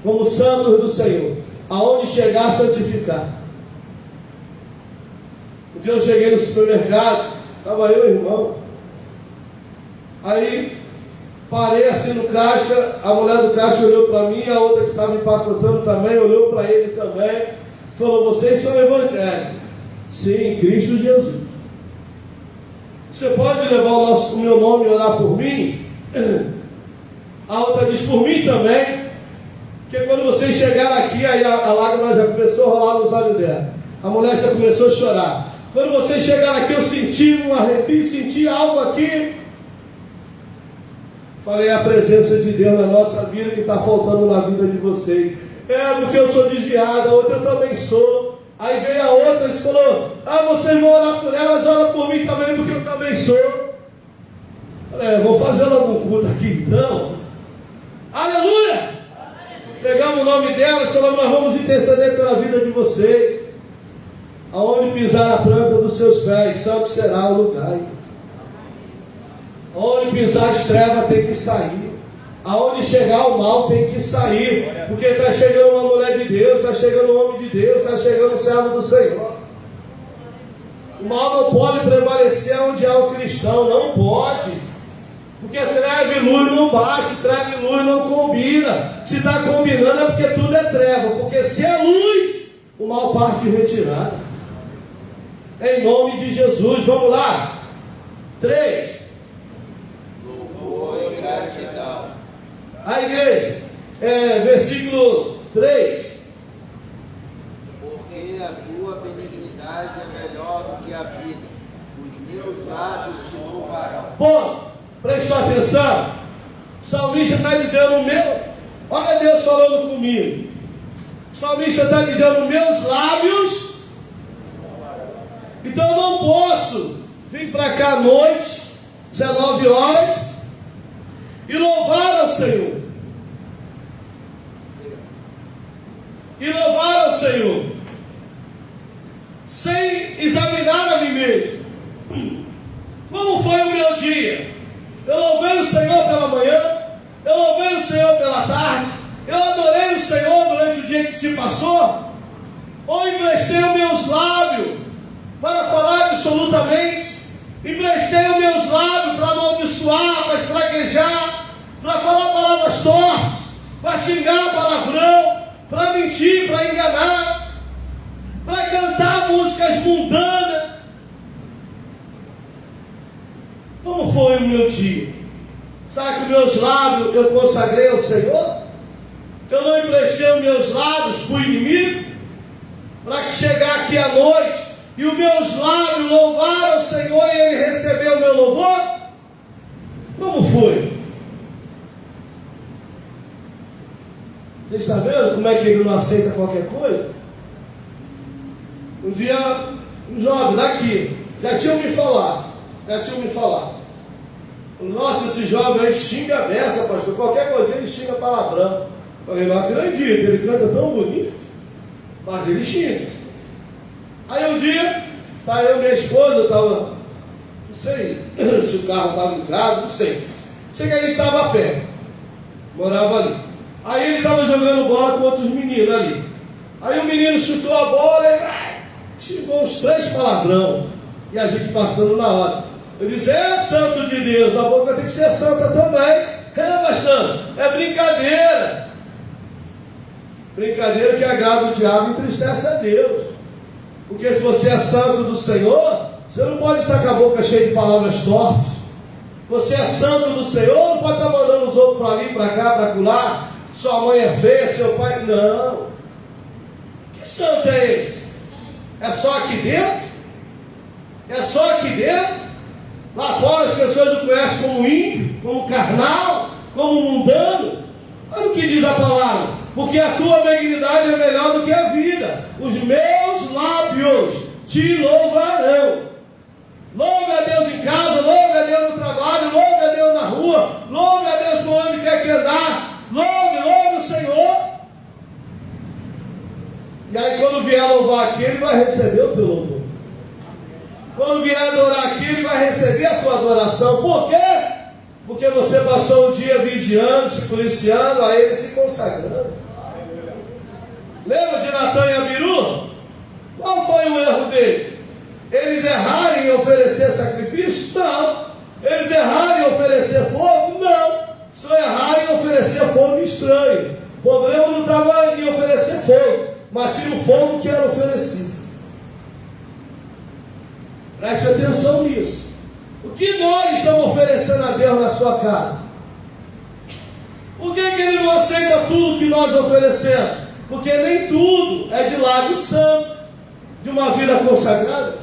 Como santos do Senhor. Aonde chegar, santificar. Porque eu cheguei no supermercado, estava eu e o irmão. Aí parei assim no caixa, a mulher do caixa olhou para mim, a outra que estava empacotando também, olhou para ele também. Falou: vocês são evangélicos. Sim, Cristo Jesus. Você pode levar o meu nome e orar por mim? A outra diz: por mim também. Porque quando vocês chegaram aqui, aí a lágrima já começou a rolar nos olhos dela. A mulher já começou a chorar. Quando vocês chegaram aqui, eu senti um arrepio, senti algo aqui. Falei, a presença de Deus na nossa vida que está faltando na vida de vocês. Porque eu sou desviada, a outra eu também sou. Aí veio a outra e falou, vocês vão orar por elas, ora por mim também, porque eu também sou. Falei, vou fazer algum culto aqui então. Aleluia! Pegamos o nome delas, falamos, nós vamos interceder pela vida de vocês. Aonde pisar a planta dos seus pés, santo será o lugar. Aonde pisar as trevas tem que sair. Aonde chegar o mal tem que sair. Porque está chegando uma mulher de Deus, está chegando um homem de Deus, está chegando o servo do Senhor. O mal não pode prevalecer onde há o cristão, não pode. Porque treva e luz não bate, treva e luz não combina. Se está combinando é porque tudo é treva. Porque se é luz, o mal parte em retirada. Em nome de Jesus, vamos lá. 3. Louvor e gratidão. A igreja, versículo 3. Porque a tua benignidade é melhor do que a vida. Os meus lábios te louvarão. Ponto. Prestou atenção. O salmista está dizendo olha Deus falando comigo. O salmista está dizendo meus lábios. Então eu não posso vir para cá à noite, 19 horas, e louvar ao Senhor. E louvar ao Senhor, sem examinar a mim mesmo. Como foi o meu dia? Eu louvei o Senhor pela manhã, eu louvei o Senhor pela tarde, eu adorei o Senhor durante o dia que se passou, ou emprestei os meus lábios para falar absolutamente, emprestei os meus lábios para amaldiçoar, para espraguejar, para falar palavras tortas, para xingar palavrão, para mentir, para enganar, para cantar músicas mundanas. Como foi o meu dia? Sabe que meus lábios eu consagrei ao Senhor? Eu não emprestei os meus lábios para o inimigo? Para que chegar aqui à noite e os meus lábios louvaram o Senhor e Ele recebeu o meu louvor? Como foi? Você está vendo como é que Ele não aceita qualquer coisa? Um dia, um jovem daqui, já tinham me falado. Nossa, esse jovem aí xinga a beça, pastor. Qualquer coisa ele xinga palavrão. Falei, não acredito, ele canta tão bonito, mas ele xinga. Aí um dia, tá eu e minha esposa, eu estava, não sei se o carro estava ligado, não sei. Sei que a gente estava a pé, morava ali. Aí ele estava jogando bola com outros meninos ali. Aí o menino chutou a bola e xingou uns 3 palavrão. E a gente passando na hora. Eu disse, santo de Deus, a boca tem que ser santa também. Pastor, é brincadeira. Brincadeira que agrada o diabo e entristece a Deus. Porque se você é santo do Senhor, você não pode estar com a boca cheia de palavras tortas. Você é santo do Senhor, não pode estar mandando os outros para ali, para cá, para acolá. Sua mãe é feia, seu pai... Não. Que santo é esse? É só aqui dentro? É só aqui dentro? Lá fora as pessoas o conhecem como ímpio, como carnal, como mundano. Olha o que diz a palavra. Porque a tua benignidade é melhor do que a vida. Os meus lábios te louvarão. Louve a Deus em casa, louve a Deus no trabalho, louve a Deus na rua, louve a Deus por onde quer que andar. Louve o Senhor. E aí quando vier louvar aqui, Ele vai receber o teu louvor. Quando vier adorar aqui, Ele vai receber a tua adoração. Por quê? Porque você passou o dia vigiando, se policiando, a Ele se consagrando. Lembra de Natan e Abiru? Qual foi o erro deles? Eles erraram em oferecer sacrifício? Não. Eles erraram em oferecer fogo? Não. Só erraram em oferecer fogo estranho. O problema não estava em oferecer fogo, mas sim o fogo que era oferecido. Preste atenção nisso. O que nós estamos oferecendo a Deus na sua casa? Por que Ele não aceita tudo que nós oferecemos? Porque nem tudo é de lábio santo, de uma vida consagrada.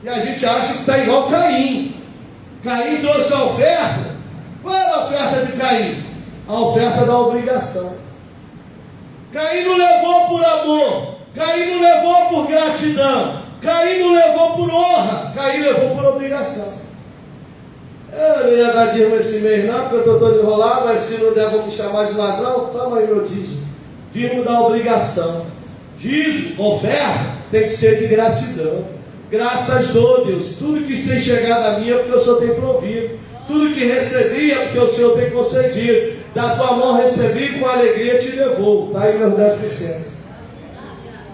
E a gente acha que está igual Caim. Caim trouxe a oferta. Qual era a oferta de Caim? A oferta da obrigação. Caim não levou por amor. Caim não levou por gratidão. Caim não levou por honra. Caim levou por obrigação. Eu não ia dar dízimo esse mês não, porque eu estou todo enrolado, mas se não der, vou me chamar de ladrão. Toma aí meu dízimo. Dízimo da obrigação. Dízimo, oferta, tem que ser de gratidão. Graças dou, Deus. Tudo que tem chegado a mim é porque o Senhor tem provido. Tudo que recebi é porque o Senhor tem concedido. Da tua mão recebi, com alegria te devolvo. Está aí meus 10%.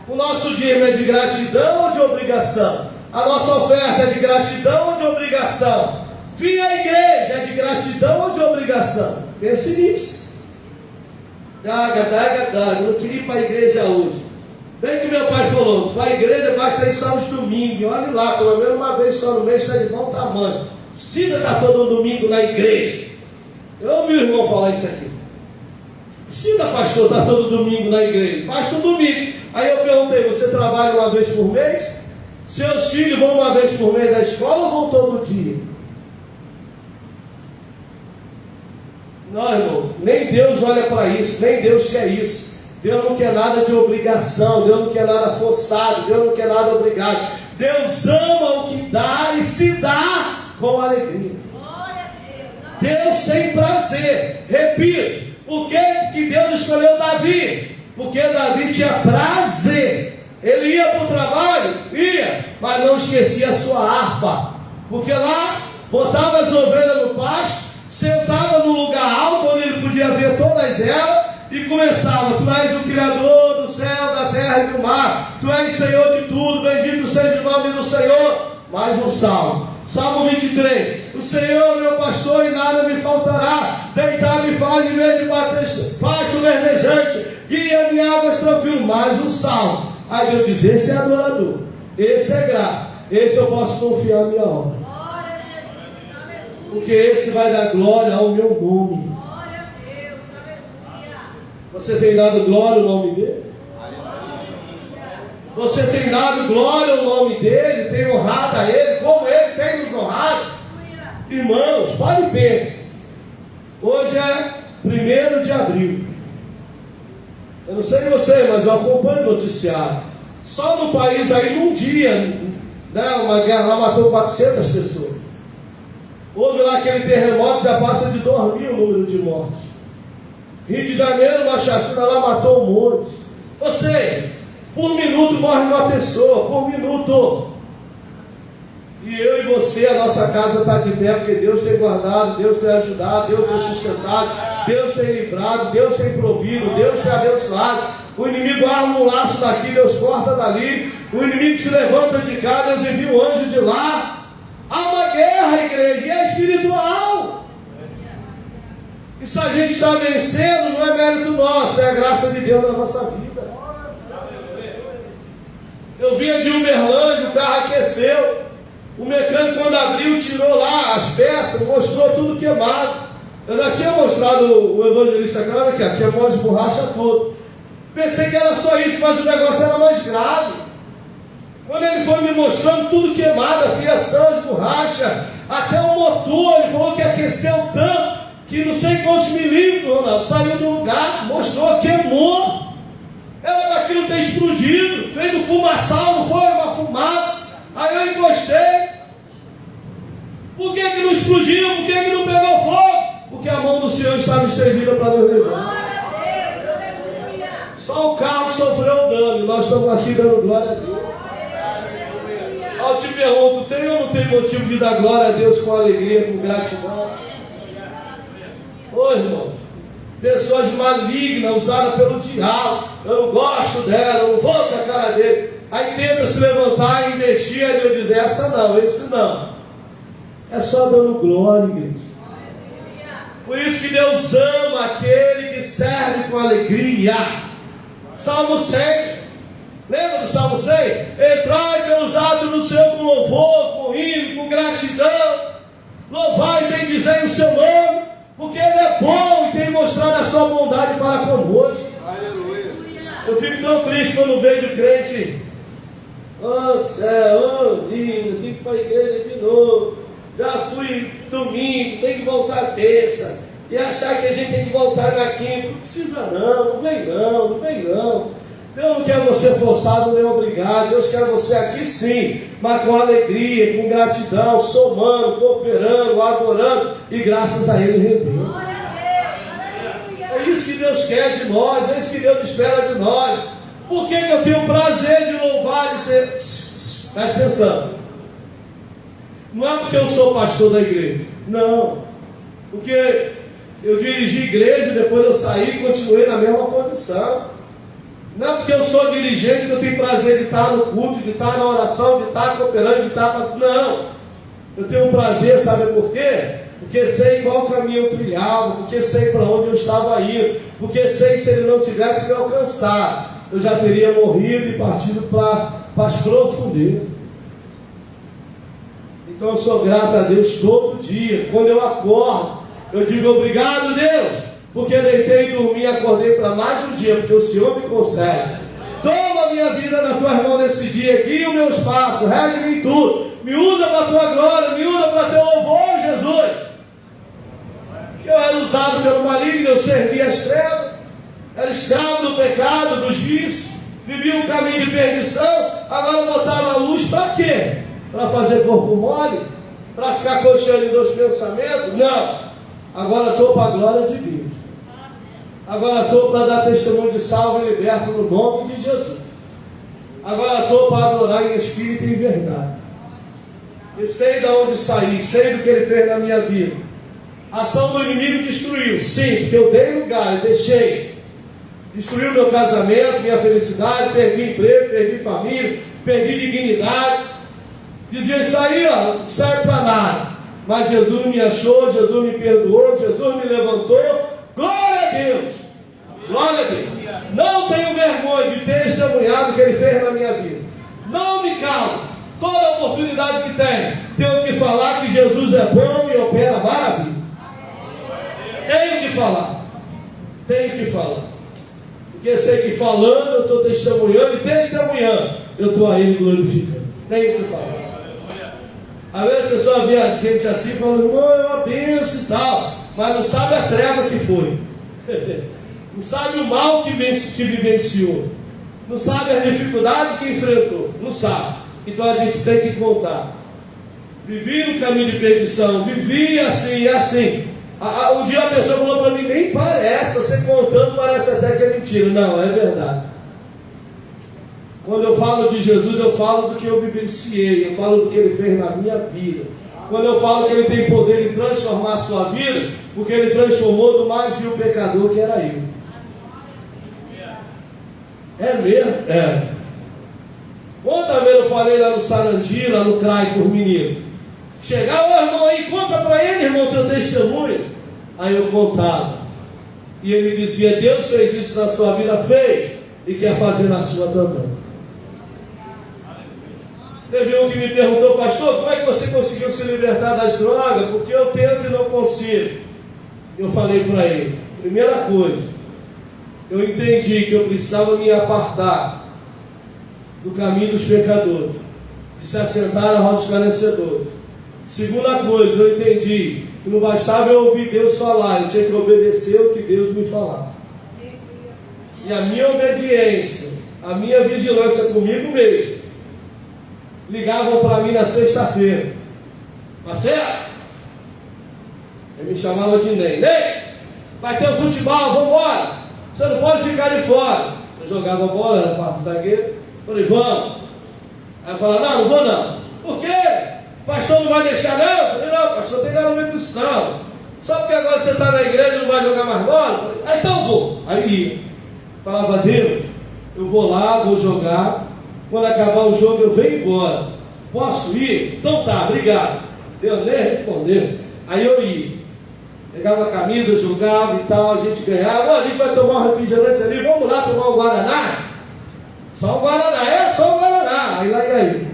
O nosso dízimo é de gratidão ou de obrigação? A nossa oferta é de gratidão ou de obrigação? Vir à igreja é de gratidão ou de obrigação? Pense nisso. Eu não queria ir para a igreja hoje. Bem que meu pai falou, para a igreja basta ir só nos domingos. Olha lá, pelo menos uma vez só no mês está de bom tamanho. Precisa estar todo domingo na igreja. Eu ouvi o irmão falar isso aqui. Precisa, pastor, estar todo domingo na igreja. Basta um domingo. Aí eu perguntei, você trabalha uma vez por mês? Seus filhos vão uma vez por mês na escola ou vão todo dia? Não, irmão, nem Deus olha para isso, nem Deus quer isso. Deus não quer nada de obrigação, Deus não quer nada forçado, Deus não quer nada obrigado. Deus ama o que dá e se dá com alegria. Deus tem prazer. Repito, por que Deus escolheu Davi? Porque Davi tinha prazer. Ele ia para o trabalho? Ia, mas não esquecia a sua harpa. Porque lá, botava as ovelhas no pasto, sentava num lugar alto, onde ele podia ver todas elas, e começava: tu és o Criador do céu, da terra e do mar, tu és Senhor de tudo, bendito seja o nome do Senhor. Mais um salmo, Salmo 23, o Senhor é meu pastor e nada me faltará, deitar-me faz de vez de pasto verdejante, guia-me em águas tranquilas. Mais um salmo. Aí Deus diz: esse é adorador, esse é grato, esse eu posso confiar na minha obra, porque esse vai dar glória ao meu nome. Você tem dado glória ao nome dele? Você tem dado glória ao nome dele? Tem honrado a ele como ele tem nos honrado? Irmãos, pare e pense. Hoje é 1º de abril. Eu não sei você, mas eu acompanho o noticiário. Só no país aí, num dia, né, uma guerra lá matou 400 pessoas. Houve lá aquele terremoto, já passa de 2.000 o número de mortes. Rio de Janeiro, uma chacina lá matou um monte. Ou seja, por minuto morre uma pessoa, por minuto. E eu e você, a nossa casa está de pé, porque Deus tem guardado, Deus tem ajudado, Deus tem sustentado, Deus tem livrado, Deus tem provido, Deus tem abençoado. O inimigo arma um laço daqui, Deus corta dali. O inimigo se levanta de cá, Deus envia um anjo de lá. Há uma guerra, igreja, e é espiritual. E se a gente está vencendo, não é mérito nosso, é a graça de Deus na nossa vida. Eu vinha de Uberlândia, o carro aqueceu. O mecânico, quando abriu, tirou lá as peças, mostrou tudo queimado. Eu já tinha mostrado o evangelista Clara, que queimou as borrachas todas. Pensei que era só isso, mas o negócio era mais grave. Quando ele foi me mostrando tudo queimado, a fiação, as borrachas, até o motor, ele falou que aqueceu tanto, que não sei quantos milímetros, Ronaldo, saiu do lugar, mostrou, queimou. Era daquilo ter explodido, fez um fumaçal, não foi uma fumaça. Aí eu encostei. Por que não explodiu? Por que não pegou fogo? Porque a mão do Senhor estava estendida para nos levar. Só o carro sofreu dano, nós estamos aqui dando glória a Deus. Eu te pergunto, tem ou não tem motivo de dar glória a Deus com alegria, com gratidão? Ô irmão, pessoas malignas, usadas pelo diabo. Eu não gosto dela, eu não vou com a cara dele. Aí tenta se levantar e investir, aí Deus diz: essa não, esse não. É só dando glória, igreja. Por isso que Deus ama aquele que serve com alegria. Salmo 100. Lembra do Salmo 100? Entrai pelos atos do Senhor com louvor, com hino, com gratidão. Louvai e bendizei o seu nome, porque Ele é bom e tem mostrado a sua bondade para conosco. Aleluia. Eu fico tão triste quando vejo crente: oh céu, oh lindo, tem que para a igreja de novo, já fui domingo, tem que voltar terça, e achar que a gente tem que voltar na quinta. Não precisa não vem não. Deus não quer você forçado nem obrigado. Deus quer você aqui sim, mas com alegria, com gratidão, somando, cooperando, adorando, e graças a Ele rendeu. É isso que Deus quer de nós, é isso que Deus espera de nós. Por que eu tenho prazer de louvar e ser... Presta atenção. Não é porque eu sou pastor da igreja, não, porque eu dirigi igreja, depois eu saí e continuei na mesma posição. Não é porque eu sou dirigente que eu tenho prazer de estar no culto, de estar na oração, de estar cooperando, de estar... Não, eu tenho prazer, sabe por quê? Porque sei qual caminho eu trilhava, porque sei para onde eu estava indo, porque sei que se Ele não tivesse me alcançado, eu já teria morrido e partido para as profundezas. Então eu sou grato a Deus todo dia. Quando eu acordo, eu digo obrigado, Deus, porque deitei e dormi e acordei para mais de um dia, porque o Senhor me concede. Toma a minha vida na tua mão nesse dia, guia os meus passos, regue-me em tudo, me usa para a tua glória, me usa para teu louvor, Jesus. Eu era usado pelo maligno, eu servia as trevas, era escravo do pecado, dos vícios, vivia um caminho de perdição. Agora botaram a luz para quê? Para fazer corpo mole? Para ficar coxando em dois pensamentos? Não. Agora estou para a glória de Deus. Agora estou para dar testemunho de salvo e liberto no nome de Jesus. Agora estou para adorar em espírito e em verdade. E sei de onde saí, sei do que Ele fez na minha vida. A ação do inimigo destruiu, sim, porque eu dei lugar, eu deixei. Destruiu meu casamento, minha felicidade, perdi emprego, perdi família, perdi dignidade. Dizia isso aí, ó, não serve para nada. Mas Jesus me achou, Jesus me perdoou, Jesus me levantou. Glória a Deus! Glória a Deus! Não tenho vergonha de ter testemunhado o que Ele fez na minha vida. Não me calo. Toda oportunidade que tenho que falar que Jesus é bom e opera maravilha. Tenho que falar. Porque sei que falando eu estou testemunhando, e testemunhando eu estou a Ele glorificando. Tenho que falar. Às vezes a pessoa vê a gente assim falando, irmão, é uma bênção e tal, mas não sabe a treva que foi. Não sabe o mal que vivenciou. Não sabe as dificuldades que enfrentou. Não sabe. Então a gente tem que contar. Vivi no caminho de perdição, vivi assim e assim. Um dia a pessoa falou para mim, nem parece, você contando parece até que é mentira. Não, é verdade. Quando eu falo de Jesus, eu falo do que eu vivenciei, eu falo do que Ele fez na minha vida. Quando eu falo que Ele tem poder de transformar a sua vida, porque Ele transformou do mais vil pecador que era eu. É mesmo? É. Quantas vezes eu falei lá no Sarandi, lá no CRAI por menino? Chegava, ô irmão aí, conta para ele, irmão, teu testemunho. Aí eu contava. E ele dizia, Deus fez isso na sua vida, fez, e quer fazer na sua também. Teve um que me perguntou, pastor, como é que você conseguiu se libertar das drogas? Porque eu tento e não consigo. Eu falei para ele, primeira coisa, eu entendi que eu precisava me apartar do caminho dos pecadores, de se assentar na roda dos esclarecedores. Segunda coisa, eu entendi que não bastava eu ouvir Deus falar, eu tinha que obedecer o que Deus me falava. E a minha obediência, a minha vigilância comigo mesmo, ligavam para mim na sexta-feira, parceiro, ele me chamava de Ney, vai ter o futebol, vamos embora, você não pode ficar de fora. Eu jogava bola, era quarto zagueiro, falei, vamos. Aí eu falava, não vou não. Por quê? O pastor não vai deixar não? Eu falei, não, pastor tem garoto cristão. Só porque agora você está na igreja e não vai jogar mais bola? Eu falei, ah, então eu vou. Aí ia. Falava, Deus, eu vou lá, vou jogar. Quando acabar o jogo eu venho embora. Posso ir? Então tá, obrigado. Deus nem respondeu. Aí eu ia. Pegava a camisa, jogava e tal, a gente ganhava. A gente vai tomar um refrigerante ali, vamos lá tomar um Guaraná? Só um Guaraná, só um Guaraná. Aí lá e aí.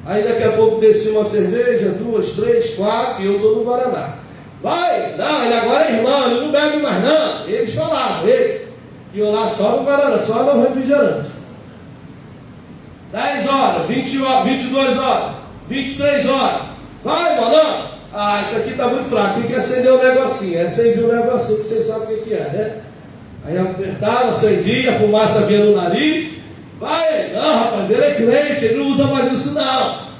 Aí daqui a pouco descia uma cerveja, 2, 3, 4, e eu estou no Guaraná. Vai, não, ele agora é irmão, ele não bebe mais não. Eles falavam, eles. E eu lá só no Guaraná, só no refrigerante. 10 horas, 20 horas, 22 horas, 23 horas. Vai, malandro. Ah, isso aqui está muito fraco. Tem que acender um negocinho. Acende um negocinho que vocês sabem o que é, né? Aí apertava, acendia, a fumaça vinha no nariz. Vai, não, rapaz, ele é crente, ele não usa mais isso não.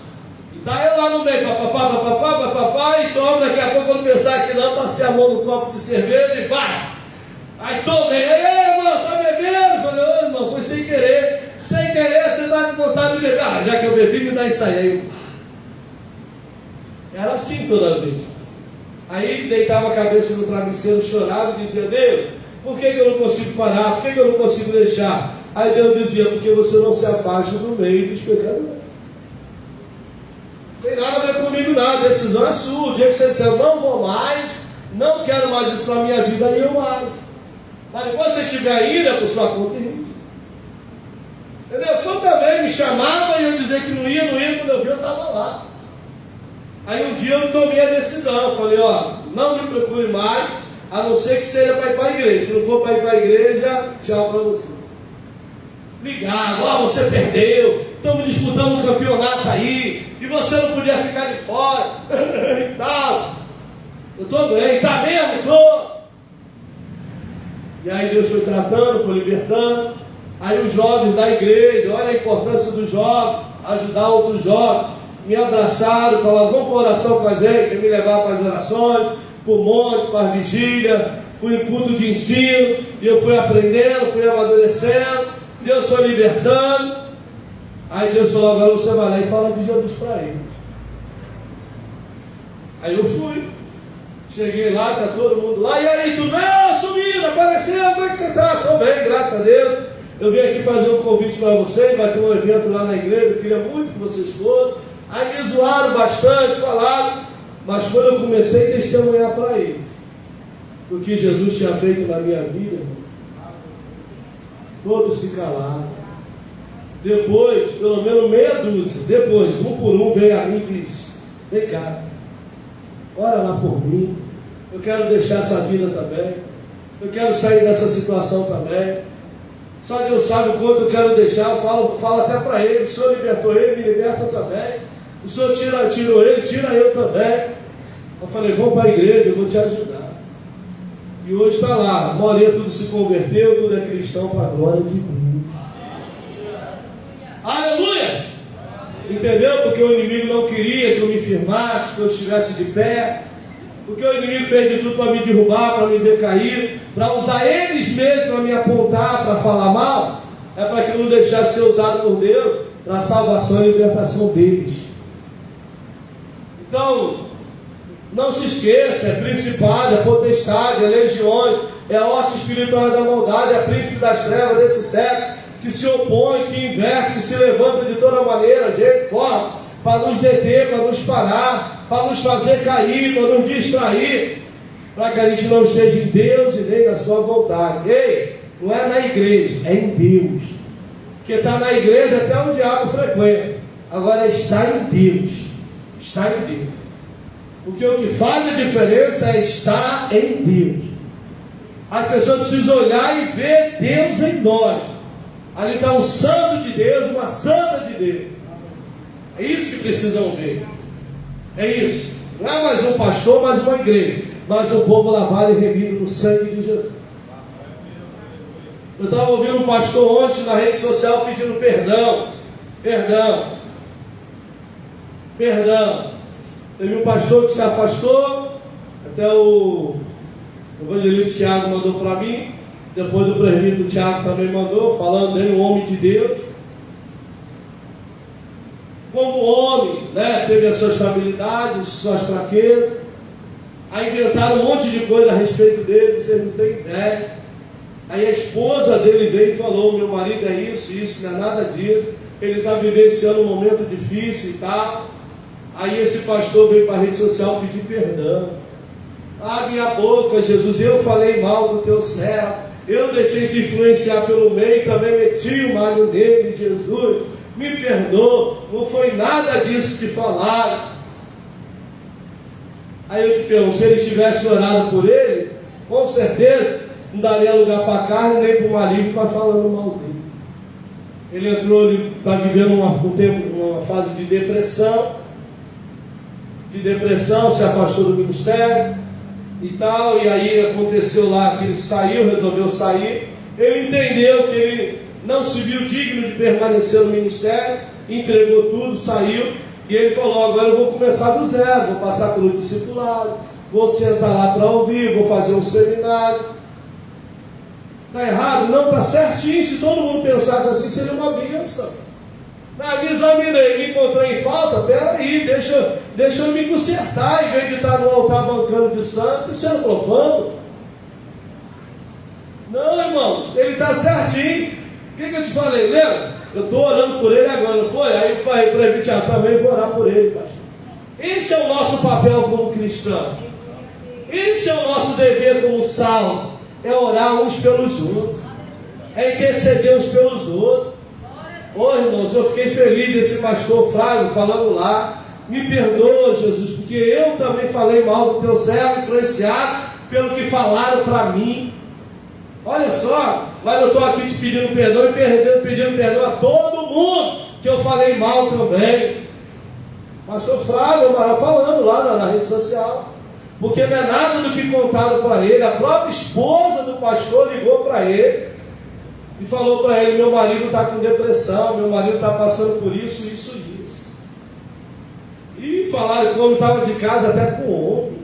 E tá eu lá no meio, papapá, e toma, daqui a pouco quando pensar que não, passei a mão no copo de cerveja e vai. Aí tomei, ei, irmão, tá bebendo? Falei, ô irmão, foi sem querer. Sem querer, você tá com vontade de beber. Ah, já que eu bebi, me dá isso aí. Era assim toda vez. Aí deitava a cabeça no travesseiro, chorava e dizia, Deus, por que eu não consigo parar? Por que eu não consigo deixar? Aí Deus dizia, porque você não se afasta do meio dos pecadores. Não tem nada a ver comigo não, a decisão é sua. O dia que você disser, eu não vou mais, não quero mais isso para a minha vida, aí eu mais. Mas depois você tiver ira por sua conta e risco. Entendeu? Toda vez me chamava e eu dizia que não ia, quando eu vi eu estava lá. Aí um dia eu tomei a decisão, falei, ó, não me procure mais, a não ser que seja para ir para a igreja. Se não for para ir para a igreja, tchau para você. Ligava, ó, você perdeu, estamos disputando um campeonato aí, e você não podia ficar de fora, e tal. Eu estou bem, está mesmo? Estou. E aí Deus foi tratando, foi libertando. Aí os jovens da igreja, olha a importância dos jovens, ajudar outros jovens, me abraçaram, falaram, vamos para oração com a gente, me levar para as orações, para o monte, para a vigília, para o culto de ensino, e eu fui aprendendo, fui amadurecendo, Deus foi libertando. Aí Deus falou, agora você vai lá e fala de Jesus para eles. Aí eu fui. Cheguei lá, está todo mundo lá. E aí, tudo bem? Sumindo, apareceu, como é que você está? Estou bem, graças a Deus. Eu vim aqui fazer um convite para vocês. Vai ter um evento lá na igreja. Eu queria muito que vocês fossem. Aí me zoaram bastante, falaram. Mas quando eu comecei a testemunhar para eles o que Jesus tinha feito na minha vida, irmão, todos se calaram. Depois, pelo menos meia dúzia, depois, um por um, veio a mim e disse, vem cá, ora lá por mim, eu quero deixar essa vida também, eu quero sair dessa situação também, só Deus sabe o quanto eu quero deixar, eu falo até para ele, o Senhor libertou ele, me liberta também, o Senhor tirou ele, tira eu também. Eu falei, vamos para a igreja, eu vou te ajudar. E hoje está lá, a maioria tudo se converteu, tudo é cristão para a glória de Deus. Aleluia! Entendeu? Porque o inimigo não queria que eu me firmasse, que eu estivesse de pé, porque o inimigo fez de tudo para me derrubar, para me ver cair, para usar eles mesmos para me apontar, para falar mal, é para que eu não deixasse ser usado por Deus para a salvação e libertação deles. Então, não se esqueça, é principado, é potestade, é legiões, é a horta espiritual da maldade, é príncipe das trevas desse século, que se opõe, que inverte, que se levanta de toda maneira, jeito, forma, para nos deter, para nos parar, para nos fazer cair, para nos distrair, para que a gente não esteja em Deus e nem na sua vontade. Ei, não é na igreja, é em Deus. Porque está na igreja até o diabo frequenta. Agora está em Deus. Está em Deus. Porque o que faz a diferença é estar em Deus. As pessoas precisam olhar e ver Deus em nós. Ali está um santo de Deus, uma santa de Deus. É isso que precisam ver. É isso. Não é mais um pastor, mais uma igreja, mas um povo lavado e remido no sangue de Jesus. Eu estava ouvindo um pastor ontem na rede social pedindo perdão. Teve um pastor que se afastou, até o evangelista Tiago mandou para mim, depois do presbítero Tiago também mandou, falando dele, um homem de Deus. Como homem, né, teve as suas habilidades, suas fraquezas. Aí inventaram um monte de coisa a respeito dele, vocês não têm ideia. Aí a esposa dele veio e falou, meu marido é isso, não é nada disso. Ele está vivenciando um momento difícil e tal. Aí esse pastor veio para a rede social pedir perdão. Abre a boca, Jesus, eu falei mal do teu servo. Eu deixei se influenciar pelo meio, também meti o mal nele, Jesus. Me perdoa, não foi nada disso que falaram. Aí eu te pergunto, se ele tivesse orado por ele, com certeza não daria lugar para a carne, nem para o maligno para falando mal dele. Ele entrou, ele está vivendo uma fase de depressão, de depressão, se afastou do ministério e tal, e aí aconteceu lá que ele saiu, resolveu sair. Ele entendeu que ele não se viu digno de permanecer no ministério, entregou tudo, saiu, e ele falou: agora eu vou começar do zero, vou passar pelo discipulado, vou sentar lá para ouvir, vou fazer um seminário. Está errado? Não, está certinho. Se todo mundo pensasse assim, seria uma bênção. Me examinei, me encontrei em falta, peraí, deixa eu me consertar, em vez de estar no altar bancando de santo e sendo profano. Não, irmãos, ele está certinho. O que eu te falei? Lembra? Eu estou orando por ele agora, não foi? Aí o pai presbiteriano também vou orar por ele, pastor. Esse é o nosso papel como cristão. Esse é o nosso dever como salvo. É orar uns pelos outros. É interceder uns pelos outros. Ô irmãos, eu fiquei feliz desse pastor Flávio falando lá. Me perdoa, Jesus, porque eu também falei mal do teu servo, influenciado pelo que falaram para mim. Olha só, mas eu estou aqui te pedindo perdão e pedindo perdão a todo mundo que eu falei mal também. Pastor Flávio, falando lá na rede social. Porque não é nada do que contaram para ele. A própria esposa do pastor ligou para ele e falou para ele: meu marido está com depressão, meu marido está passando por isso, isso e isso. E falaram que o homem estava de casa até com o homem.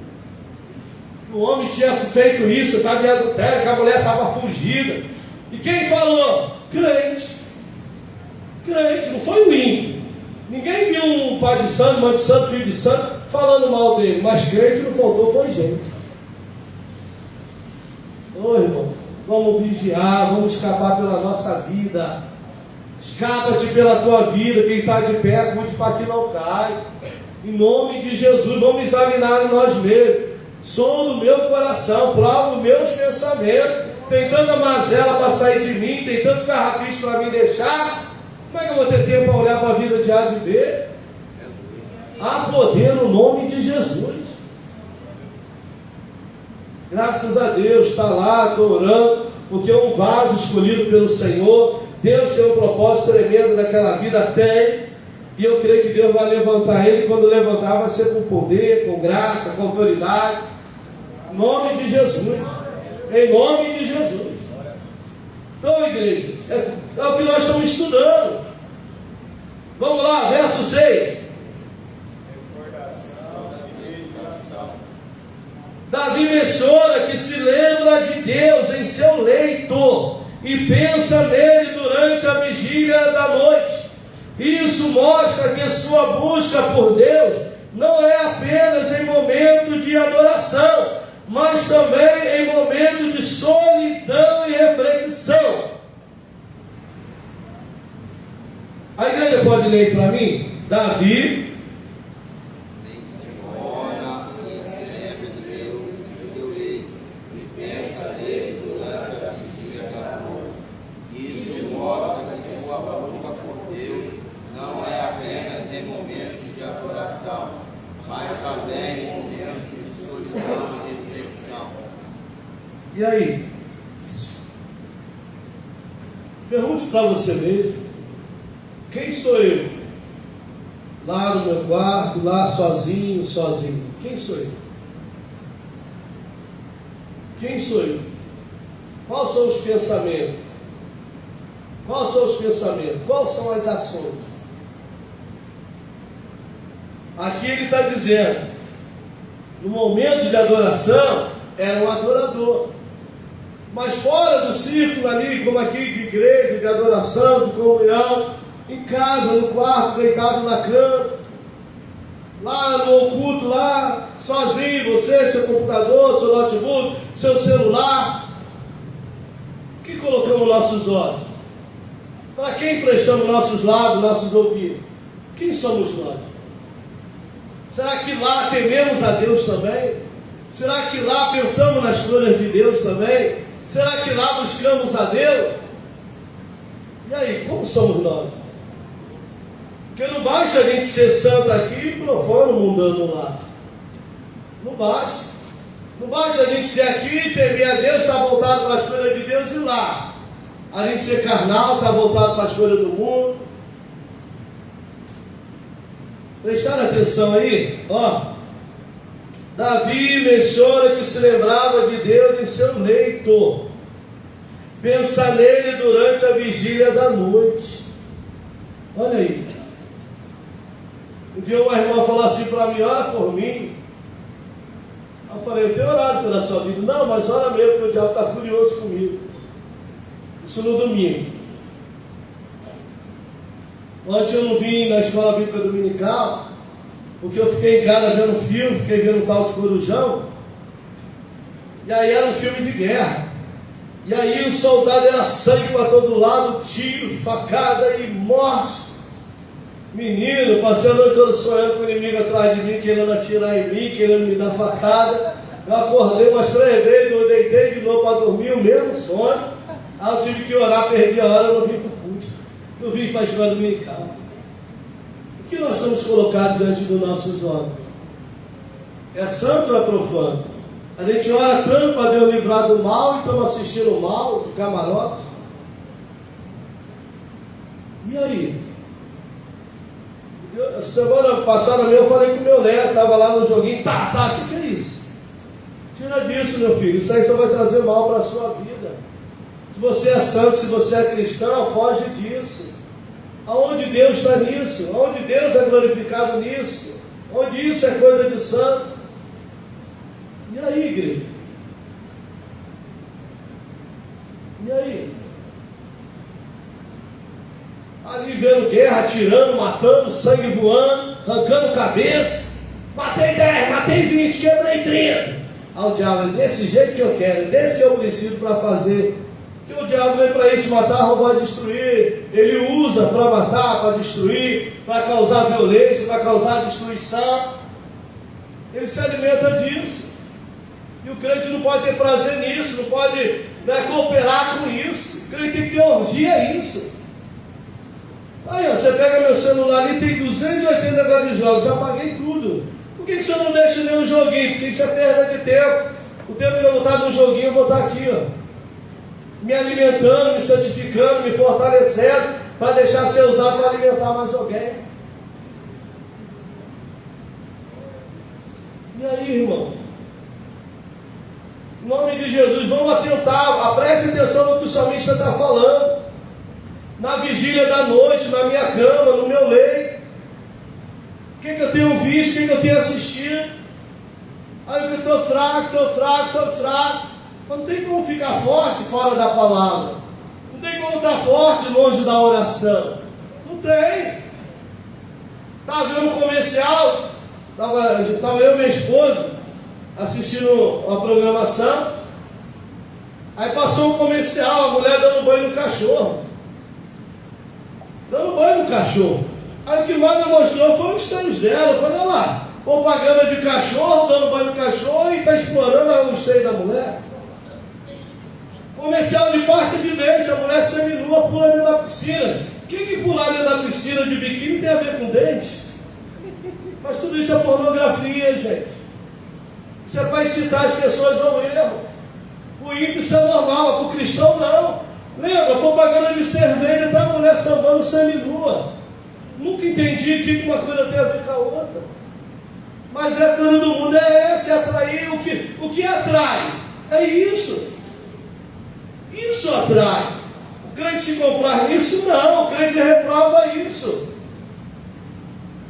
O homem tinha feito isso, estava em adultério, que a mulher estava fugida. E quem falou? Crente. Crente, não foi o ímpio. Ninguém viu um pai de santo, mãe de santo, filho de santo falando mal dele, mas crente não faltou, foi gente. Ô irmão, vamos vigiar, vamos escapar pela nossa vida. Escapa-te pela tua vida. Quem está de pé, cuide para que não cai. Em nome de Jesus, vamos examinar em nós mesmos. Som do meu coração, provo meus pensamentos. Tem tanta mazela para sair de mim, tem tanto carrapicho para me deixar. Como é que eu vou ter tempo para olhar para a vida de A de B? Há poder no nome de Jesus. Graças a Deus, está lá, estou orando, porque é um vaso escolhido pelo Senhor. Deus tem um propósito tremendo naquela vida, tem. E eu creio que Deus vai levantar ele. Quando levantar, vai ser com poder, com graça, com autoridade. Em nome de Jesus. Em nome de Jesus. Então, igreja, é o que nós estamos estudando. Vamos lá, verso 6. Davi menciona que se lembra de Deus em seu leito e pensa nele durante a vigília da noite. Isso mostra que sua busca por Deus não é apenas em momento de adoração, mas também em momento de solidão e reflexão. A igreja pode ler para mim? Davi E aí? Pergunte para você mesmo: quem sou eu? Lá no meu quarto, lá sozinho. Quem sou eu? Quem sou eu? Quais são os pensamentos? Quais são as ações? Aqui ele está dizendo: no momento de adoração, era um adorador. Mas fora do círculo ali, como aqui de igreja, de adoração, de comunhão, em casa, no quarto, deitado na cama, lá no oculto, lá, sozinho, você, seu computador, seu notebook, seu celular. O que colocamos nossos olhos? Para quem prestamos nossos lábios, nossos ouvidos? Quem somos nós? Será que lá tememos a Deus também? Será que lá pensamos nas coisas de Deus também? Será que lá buscamos a Deus? E aí, como somos nós? Porque não basta a gente ser santo aqui e profano mundano lá. Não basta. Não basta a gente ser aqui e temer a Deus, estar voltado para as coisas de Deus, e lá a gente ser carnal, estar voltado para as coisas do mundo. Prestaram atenção aí? Ó, Davi menciona que se lembrava de Deus em seu leito. Pensa nele durante a vigília da noite. Olha aí. Um dia uma irmã falou assim para mim: ora por mim. Eu falei: eu tenho orado pela sua vida. Não, mas ora mesmo, porque o diabo está furioso comigo. Isso no domingo. Ontem eu não vim na escola bíblica dominical, porque eu fiquei em casa vendo filme, fiquei vendo um tal de Corujão. E aí era um filme de guerra. E aí o soldado era sangue para todo lado, tiro, facada e morte. Menino, passei a noite toda sonhando com o inimigo atrás de mim, querendo atirar em mim, querendo me dar facada. Eu acordei umas 3 vezes, eu deitei de novo para dormir, o mesmo sonho. Aí eu tive que orar, perdi a hora, eu não vim para o culto. Eu vim para a escola dominical. O que nós estamos colocados diante dos nossos olhos? É santo ou é profano? A gente ora tanto para Deus livrar do mal e estamos assistindo o mal, de camarote. E aí? Semana passada eu falei com o meu neto, estava lá no joguinho, o que é isso? Tira disso, meu filho, isso aí só vai trazer mal para a sua vida. Se você é santo, se você é cristão, foge disso. Aonde Deus está nisso? Aonde Deus é glorificado nisso? Onde isso é coisa de santo? E aí, igreja? E aí? Ali vendo guerra, atirando, matando, sangue voando, arrancando cabeça. Matei 10, matei 20, quebrei 30. Aí o diabo é desse jeito que eu quero, desse que eu preciso para fazer. Porque o diabo vem para isso, matar, roubar e destruir. Ele usa para matar, para destruir, para causar violência, para causar destruição. Ele se alimenta disso. E o crente não pode ter prazer nisso, não pode cooperar com isso. O crente tem que ter orgia a isso. Aí, você pega meu celular ali, tem 280 agora de jogos, já paguei tudo. Por que você não deixa nenhum joguinho? Porque isso é perda de tempo. O tempo que eu vou estar no joguinho, eu vou estar aqui, ó, me alimentando, me santificando, me fortalecendo, para deixar ser usado para alimentar mais alguém. E aí, irmão? Em nome de Jesus, vamos atentar, preste atenção no que o salmista está falando. Na vigília da noite, na minha cama, no meu leito. O que eu tenho visto, o que eu tenho assistido? Aí eu estou fraco. Mas não tem como ficar forte fora da palavra. Não tem como estar forte longe da oração. Não tem. Estava vendo um comercial, estava eu e minha esposa assistindo a programação. Aí passou um comercial, a mulher dando banho no cachorro. Dando banho no cachorro. Aí o que mais ela mostrou foi os seios dela. Eu falei: olha lá, propaganda de cachorro, dando banho no cachorro e está explorando os seios da mulher. Comercial de pasta de dente, a mulher seminua pula dentro da piscina. O que pular dentro da piscina de biquíni tem a ver com dente? Mas tudo isso é pornografia, gente. Isso é para incitar as pessoas ao erro. O índice é normal, para o cristão não. Lembra, propaganda de cerveja, tá a mulher sambando seminua. Nunca entendi que uma coisa tem a ver com a outra. Mas a coisa do mundo é essa, é atrair. O que atrai? É isso. Isso atrai. O crente se comprar nisso, não. O crente reprova isso.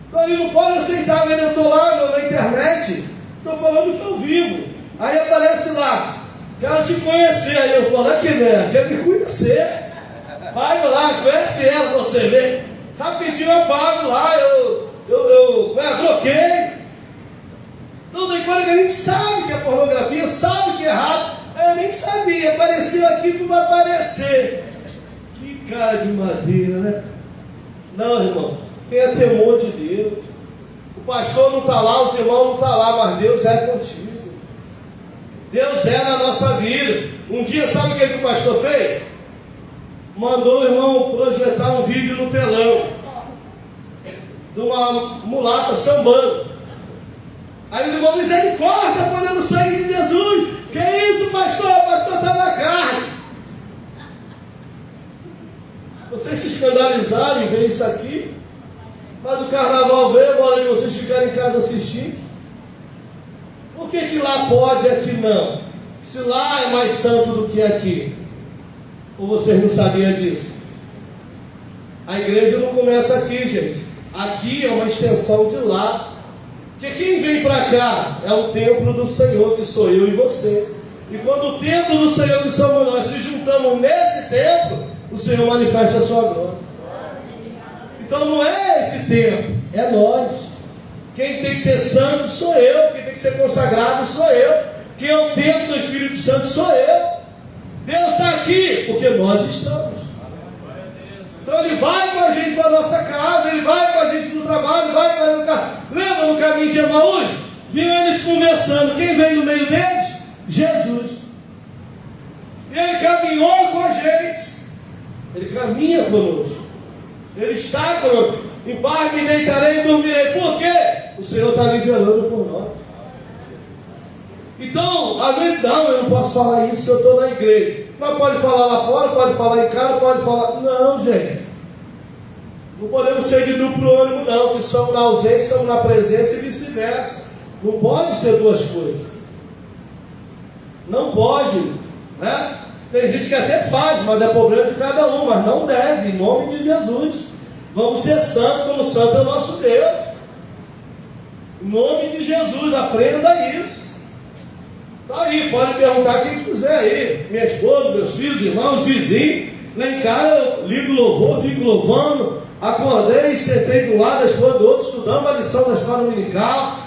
Então ele não pode aceitar, né? Eu estou lá na internet, estou falando o que eu vivo. Aí aparece lá: quero te conhecer. Aí eu falo: que né? Quer me conhecer? Vai lá, conhece ela para você ver. Rapidinho eu pago lá, eu bloqueei. Então tem coisa que a gente sabe que é pornografia, sabe que é errado. Eu nem sabia, apareceu aqui que vai aparecer. Que cara de madeira, né? Não, irmão, tenha temor de Deus. O pastor não está lá, os irmãos não estão lá, mas Deus é contigo. Deus é na nossa vida. Um dia, sabe o que o pastor fez? Mandou o irmão projetar um vídeo no telão de uma mulata sambando. Aí ele falou: misericórdia, poder do sangue de Jesus. Que isso, pastor? O pastor está na carne. Vocês se escandalizaram em ver isso aqui, mas o carnaval veio, agora vocês ficarem em casa assistindo. Por que lá pode e aqui não? Se lá é mais santo do que aqui. Ou vocês não sabiam disso? A igreja não começa aqui, gente. Aqui é uma extensão de lá. Porque quem vem para cá é o templo do Senhor, que sou eu e você. E quando o templo do Senhor, que somos nós, se juntamos nesse templo, o Senhor manifesta a sua glória. Então não é esse templo, é nós. Quem tem que ser santo sou eu. Quem tem que ser consagrado sou eu. Quem é o templo do Espírito Santo sou eu. Deus está aqui porque nós estamos. Então Ele vai com a gente para a nossa casa, Ele vai com a gente no trabalho, vai com a gente no carro. Lembra no caminho de Emaús? Viu eles conversando. Quem veio no meio deles? Jesus. E Ele caminhou com a gente. Ele caminha conosco. Ele está conosco. Em paz me deitarei e dormirei. Por quê? O Senhor está ali velando por nós. Então, amém? Não, eu não posso falar isso que eu estou na igreja. Mas pode falar lá fora, pode falar em casa, pode falar... Não, gente. Não podemos ser de duplo ânimo, não. Que somos na ausência, somos na presença e vice-versa. Não pode ser duas coisas. Não pode, né? Tem gente que até faz, mas é problema de cada um. Mas não deve, em nome de Jesus. Vamos ser santos, como santo é o nosso Deus. Em nome de Jesus, aprenda isso. Está aí, pode perguntar quem quiser aí. Minha esposa, meus filhos, irmãos, vizinhos. Lá em casa eu ligo louvor, fico louvando. Acordei, sentei do lado da esposa do outro, estudando a lição da escola dominical.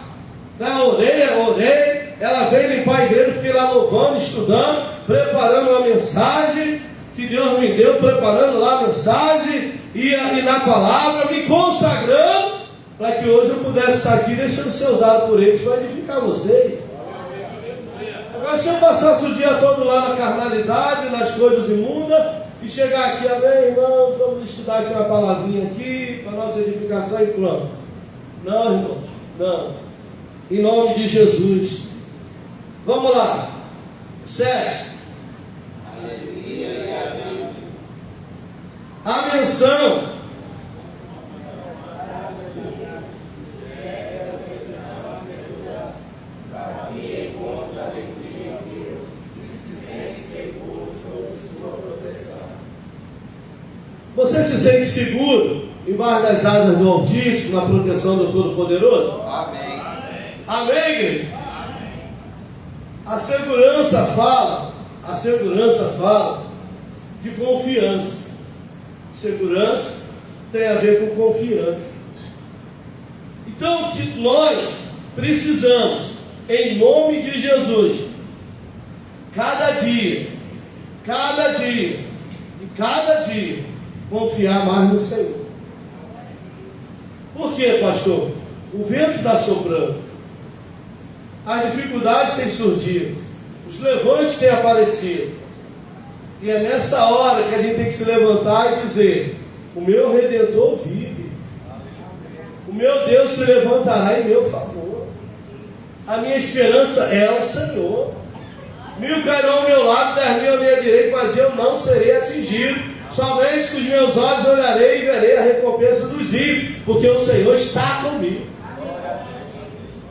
Orei. Ela veio limpar a igreja, fiquei lá louvando, estudando, preparando uma mensagem que Deus me deu, preparando lá a mensagem e na palavra, me consagrando para que hoje eu pudesse estar aqui deixando ser usado por eles para edificar vocês. Agora, se eu passasse o dia todo lá na carnalidade, nas coisas imundas, e chegar aqui, amém, irmãos, vamos estudar aqui uma palavrinha aqui, para nossa edificação e pronto. Não, irmão, não. Em nome de Jesus. Vamos lá. 7. A menção. Você se sente seguro embaixo das asas do Altíssimo, na proteção do Todo-Poderoso? Amém. Amém, igreja? A segurança fala de confiança. Segurança tem a ver com confiança. Então, o que nós precisamos, em nome de Jesus, cada dia, confiar mais no Senhor. Por quê, pastor? O vento está soprando. As dificuldades têm surgido. Os levantes têm aparecido. E é nessa hora que a gente tem que se levantar e dizer: o meu Redentor vive. O meu Deus se levantará em meu favor. A minha esperança é o Senhor. 1000 cairão ao meu lado, 10.000 à minha direita, mas eu não serei atingido. Somente com os meus olhos olharei e verei a recompensa dos ímpios, porque o Senhor está comigo.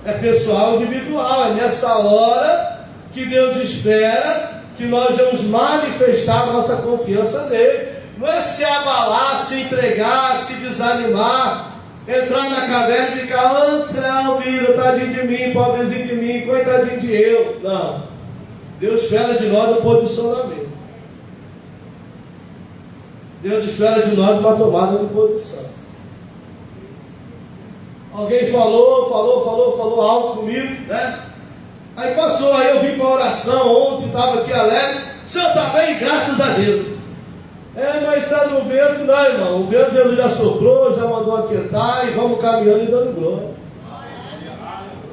É pessoal individual, é nessa hora que Deus espera que nós vamos manifestar a nossa confiança nele. Não é se abalar, se entregar, se desanimar, entrar na caverna e ficar: oh céu, vida, tadinho de mim, pobrezinho de mim, coitadinho de eu. Não. Deus espera de nós um posicionamento. Deus espera de nós uma tomada de posição. Alguém falou algo comigo, né? Aí passou, aí eu vim para a oração ontem, estava aqui alegre. O senhor está bem? Graças a Deus. Mas está no vento, não, irmão. O vento Jesus já soprou, já mandou aquietar e vamos caminhando e dando glória.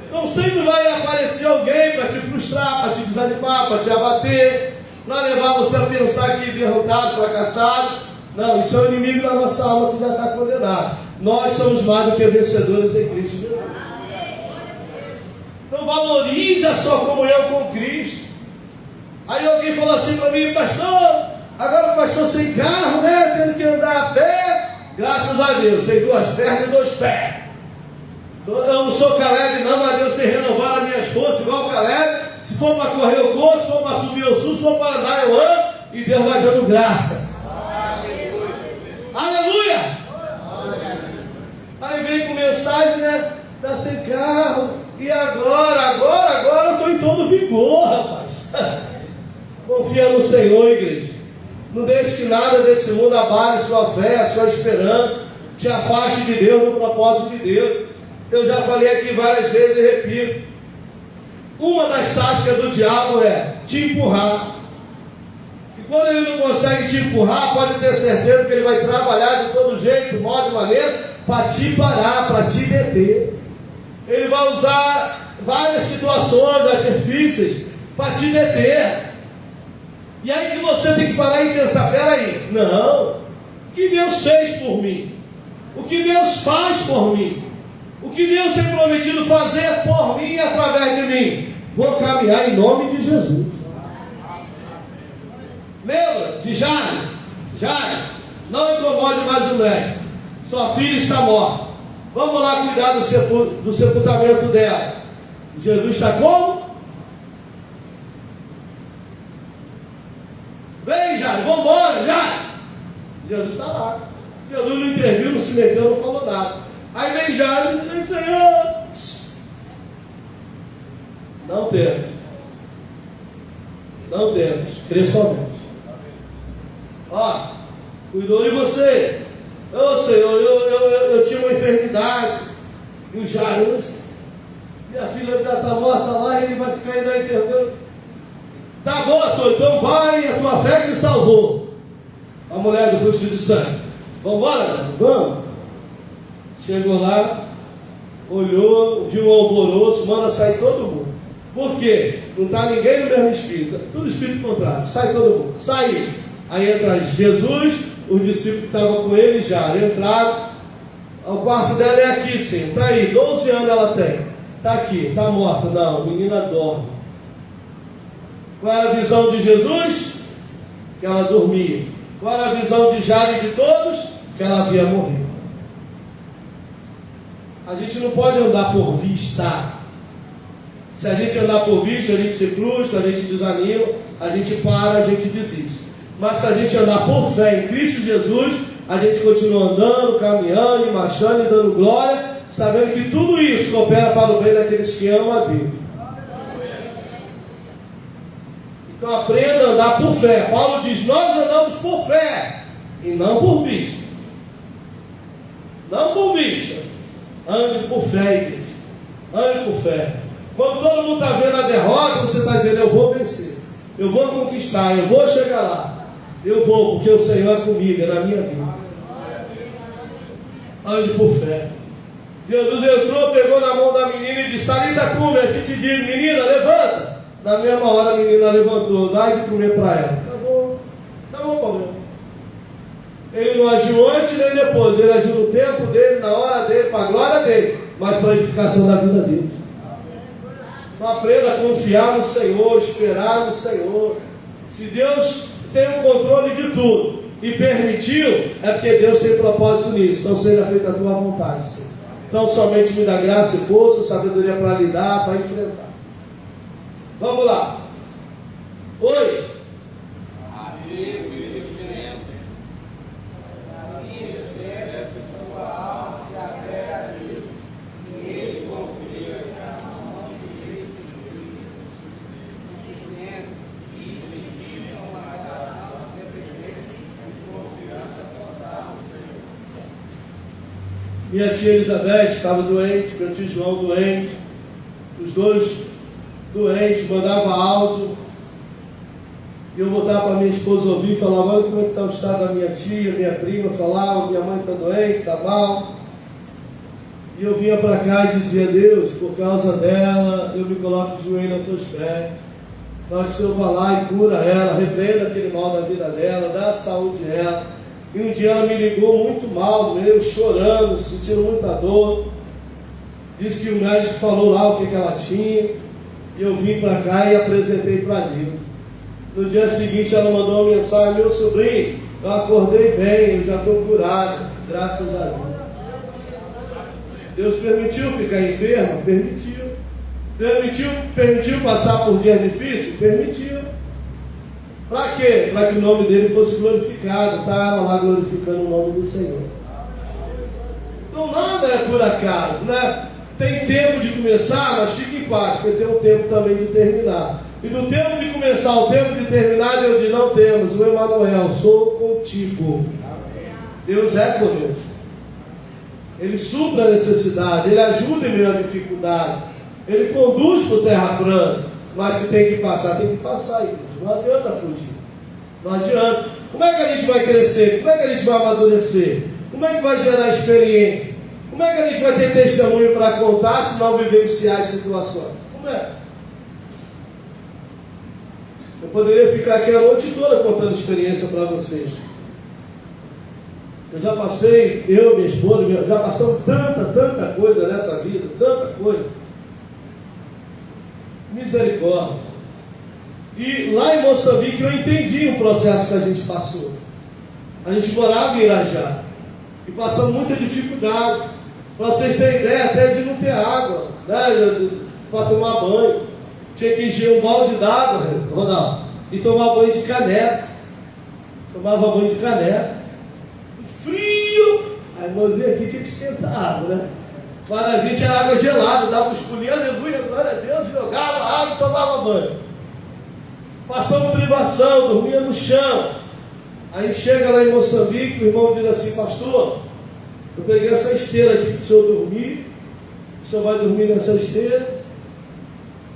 Então sempre vai aparecer alguém para te frustrar, para te desanimar, para te abater, para levar você a pensar que derrotado, fracassado. Não, isso é o inimigo da nossa alma que já está condenado. Nós somos mais do que vencedores em Cristo Jesus. Então valorize a sua comunhão com Cristo. Aí alguém falou assim para mim: pastor, agora o pastor sem carro, né? Tendo que andar a pé. Graças a Deus, tem 2 pernas e 2 pés. Eu não sou Caleb não, mas Deus tem renovado as minhas forças, igual para leve, se for para correr eu corro, se for para subir eu subo, se for para andar eu ando, e Deus vai dando graça. Aleluia! Aí vem com mensagem, né? Está sem carro, e agora eu estou em todo vigor, rapaz. Confia no Senhor, igreja. Não deixe que nada desse mundo abale sua fé, a sua esperança, te afaste de Deus, do propósito de Deus. Eu já falei aqui várias vezes e repito. Uma das táticas do diabo é te empurrar. E quando ele não consegue te empurrar, pode ter certeza que ele vai trabalhar de todo jeito, modo e maneira, para te parar, para te deter. Ele vai usar várias situações difíceis para te deter. E aí que você tem que parar e pensar, peraí, não, o que Deus fez por mim? O que Deus faz por mim? O que Deus tem prometido fazer por mim e através de mim? Vou caminhar em nome de Jesus. Lembra de Jairo? Jairo, não incomode mais o mestre. Sua filha está morta. Vamos lá cuidar do sepultamento dela. Jesus está como? Vem, Jairo, vamos embora, Jairo. Jesus está lá. Jesus não interviu, não se meteu, não falou nada. Aí vem Jairo e diz, Senhor, não temos, crê somente. Ó, cuidou de você. Ô Senhor, eu tinha uma enfermidade. E o Jairo, minha filha já está morta lá e ele vai ficar ainda entendendo. Tá bom, doutor, então vai, a tua fé te salvou. A mulher do fluxo de sangue. Vamos embora? Vamos. Chegou lá, olhou, viu um alvoroço, manda sair todo mundo. Por quê? Não está ninguém no mesmo espírito, tudo espírito contrário. Sai todo mundo. Sai. Aí entra Jesus, os discípulos que estavam com ele já entraram. O quarto dela é aqui, sim. Está aí, 12 anos ela tem. Está aqui, está morta. Não, a menina dorme. Qual era a visão de Jesus? Que ela dormia. Qual era a visão de Jairo e de todos? Que ela havia morrido. A gente não pode andar por vista. Se a gente andar por vista, a gente se frustra, a gente desanima, a gente para, a gente desiste. Mas se a gente andar por fé em Cristo Jesus, a gente continua andando, caminhando, marchando e dando glória, sabendo que tudo isso coopera para o bem daqueles que amam a Deus. Então aprenda a andar por fé. Paulo diz, nós andamos por fé e não por vista. Não por vista. Ande por fé, igreja. Ande por fé. Quando todo mundo está vendo a derrota, você está dizendo, eu vou vencer. Eu vou conquistar, eu vou chegar lá. Eu vou, porque o Senhor é comigo, é na minha vida. Ande por fé. Jesus entrou, pegou na mão da menina e disse, Talita cumi, a ti te digo, menina, levanta. Na mesma hora a menina levantou, dá de comer para ela. Tá bom, Paulo. Ele não agiu antes nem depois, ele agiu no tempo dele, na hora dele, para a glória dele, mas para a edificação da vida dele. Então aprenda a confiar no Senhor, esperar no Senhor. Se Deus tem o controle de tudo e permitiu, é porque Deus tem propósito nisso. Então seja feita a tua vontade, Senhor. Então somente me dá graça e força, sabedoria para lidar, para enfrentar. Vamos lá. Oi. Minha tia Elizabeth estava doente, meu tio João doente, os dois doentes, mandava áudio, e eu voltava para minha esposa ouvir e falava, olha como é que está o estado da minha tia, minha prima, falava, minha mãe está doente, está mal. E eu vinha para cá e dizia, Deus, por causa dela, eu me coloco de joelho aos teus pés, para que o Senhor vá lá e cura ela, repreenda aquele mal da vida dela, dá saúde a ela. E um dia ela me ligou muito mal, eu chorando, sentindo muita dor. Disse que o médico falou lá o que ela tinha. E eu vim para cá e apresentei para Deus. No dia seguinte ela mandou uma mensagem, meu sobrinho, eu acordei bem, eu já estou curado, graças a Deus. Deus permitiu ficar enferma? Permitiu. Permitiu passar por dias difíceis? Permitiu. Para quê? Para que o nome dele fosse glorificado. Estava lá glorificando o nome do Senhor. Então nada é por acaso, né? Tem tempo de começar, mas fique em paz, porque tem um tempo também de terminar. E do tempo de começar ao tempo de terminar, Deus diz: não temos, o Emanuel, sou contigo. Deus é conosco. Ele supra a necessidade, Ele ajuda em meio à dificuldade, Ele conduz para o terra plana. Mas se tem que passar, tem que passar, igreja. Não adianta fugir. Não adianta. Como é que a gente vai crescer? Como é que a gente vai amadurecer? Como é que vai gerar experiência? Como é que a gente vai ter testemunho para contar se não vivenciar as situações? Como é? Eu poderia ficar aqui a noite toda contando experiência para vocês. Eu já passei, eu, minha esposa, já passamos tanta coisa nessa vida, tanta coisa. Misericórdia. E lá em Moçambique eu entendi o processo que a gente passou. A gente morava em Irajá e passamos muita dificuldade. Para vocês terem ideia, até de não ter água, né, para tomar banho. Tinha que encher um balde d'água, Ronaldo, e tomar banho de caneca. Tomava banho de caneca. Frio! A irmãzinha aqui tinha que esquentar a água, né? Para a gente era água gelada, dava uns pulinhos, aleluia, glória a Deus, jogava água e tomava banho. Passamos privação, dormia no chão. Aí chega lá em Moçambique, o irmão diz assim: pastor, eu peguei essa esteira aqui para o senhor dormir, o senhor vai dormir nessa esteira,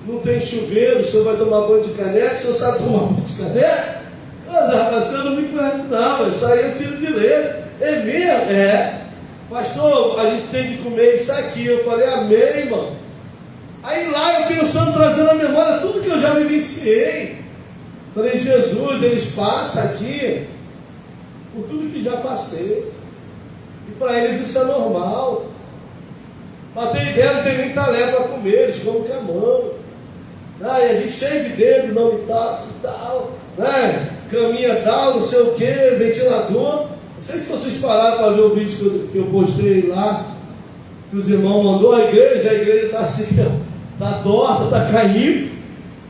não tem chuveiro, o senhor vai tomar banho de caneca, o senhor sabe tomar banho de caneca? Mas rapaz, você não me conhece não, isso aí eu tiro de letra. É mesmo? É. Pastor, a gente tem de comer isso aqui. Eu falei: amém, irmão. Aí lá eu pensando, trazendo à memória tudo que eu já vivenciei. Falei: Jesus, eles passam aqui por tudo que já passei. E para eles isso é normal. Para ter ideia, não tem nem talher para comer, eles comem com a mão. E a gente cheio de dedo, não me toca e tal, né? Caminha tal, não sei o que, ventilador. Não sei se vocês pararam para ver o vídeo que eu postei lá, que os irmãos mandou. A igreja está assim, está torta, está caindo,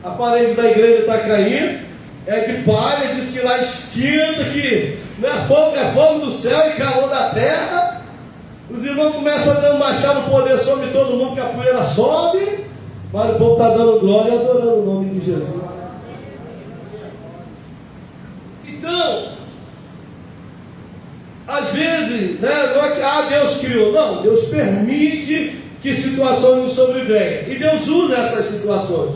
a parede da igreja está caindo, é de palha, diz que lá esquenta, que não é fogo do céu e calor da terra. Os irmãos começam a dar um machado, o poder sobre todo mundo, que a poeira sobe, mas o povo está dando glória e adorando o nome de Jesus. Então, às vezes, né, não é que Deus criou, não, Deus permite que situações nos sobrevêm, e Deus usa essas situações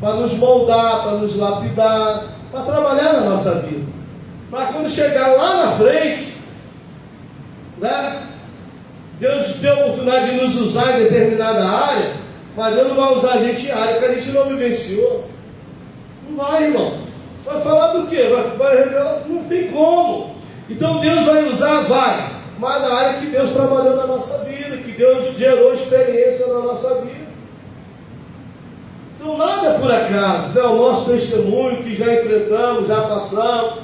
para nos moldar, para nos lapidar, para trabalhar na nossa vida, para quando chegar lá na frente, né, Deus tem a oportunidade de nos usar em determinada área, mas Deus não vai usar a gente em área que a gente não vivenciou. Não vai, irmão. Vai falar do quê? Vai revelar? Não tem como. Então Deus vai usar, vai, mas na área que Deus trabalhou na nossa vida, que Deus gerou experiência na nossa vida. Então nada é por acaso, né? O nosso testemunho que já enfrentamos, já passamos,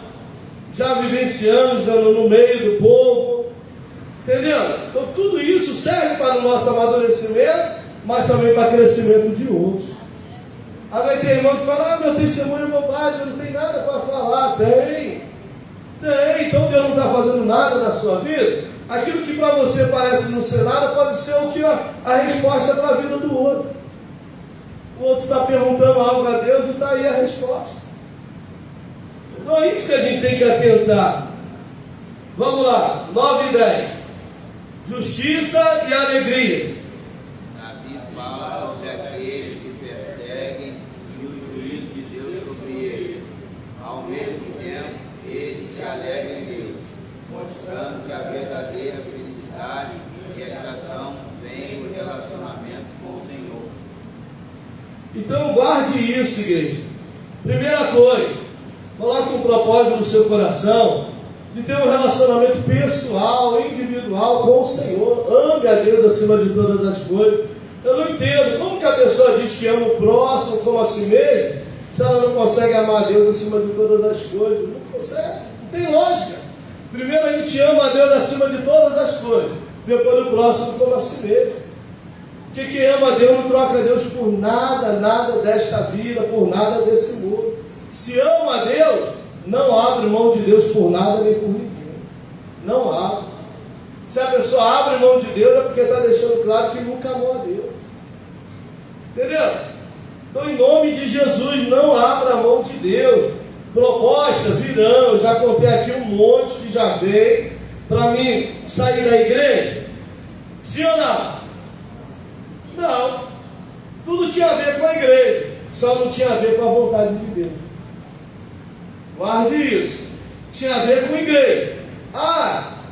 já vivenciamos no meio do povo, entendeu? Então tudo isso serve para o nosso amadurecimento, mas também para crescimento de outros. Aí vai ter irmão que fala: meu testemunho é bobagem, eu não tenho nada para falar. Tem, então Deus não está fazendo nada na sua vida. Aquilo que para você parece não ser nada, pode ser o que a resposta para a vida do outro. O outro está perguntando algo a Deus e está aí a resposta. Então é isso que a gente tem que atentar. Vamos lá, 9 e 10. Justiça e alegria. Davi fala sobre aqueles que perseguem e o juízo de Deus sobre eles. Ao mesmo tempo, eles se alegram em Deus, mostrando que a verdadeira felicidade e realização vem do relacionamento com o Senhor. Então guarde isso, igreja. Primeira coisa, coloque um propósito no seu coração de ter um relacionamento pessoal, individual com o Senhor. Ame a Deus acima de todas as coisas. Eu não entendo como que a pessoa diz que ama o próximo como a si mesmo, se ela não consegue amar a Deus acima de todas as coisas. Não consegue, não tem lógica. Primeiro a gente ama a Deus acima de todas as coisas, depois o próximo como a si mesmo. Porque quem ama a Deus não troca a Deus por nada, nada desta vida, por nada desse mundo. Se ama a Deus, não abre mão de Deus por nada nem por ninguém. Não abre. Se a pessoa abre mão de Deus, é porque está deixando claro que nunca amou a Deus. Entendeu? Então, em nome de Jesus, não abra mão de Deus. Propostas virão, eu já contei aqui um monte que já veio para mim sair da igreja. Sim ou não? Não. Tudo tinha a ver com a igreja, só não tinha a ver com a vontade de Deus. Guarde isso. Tinha a ver com a igreja.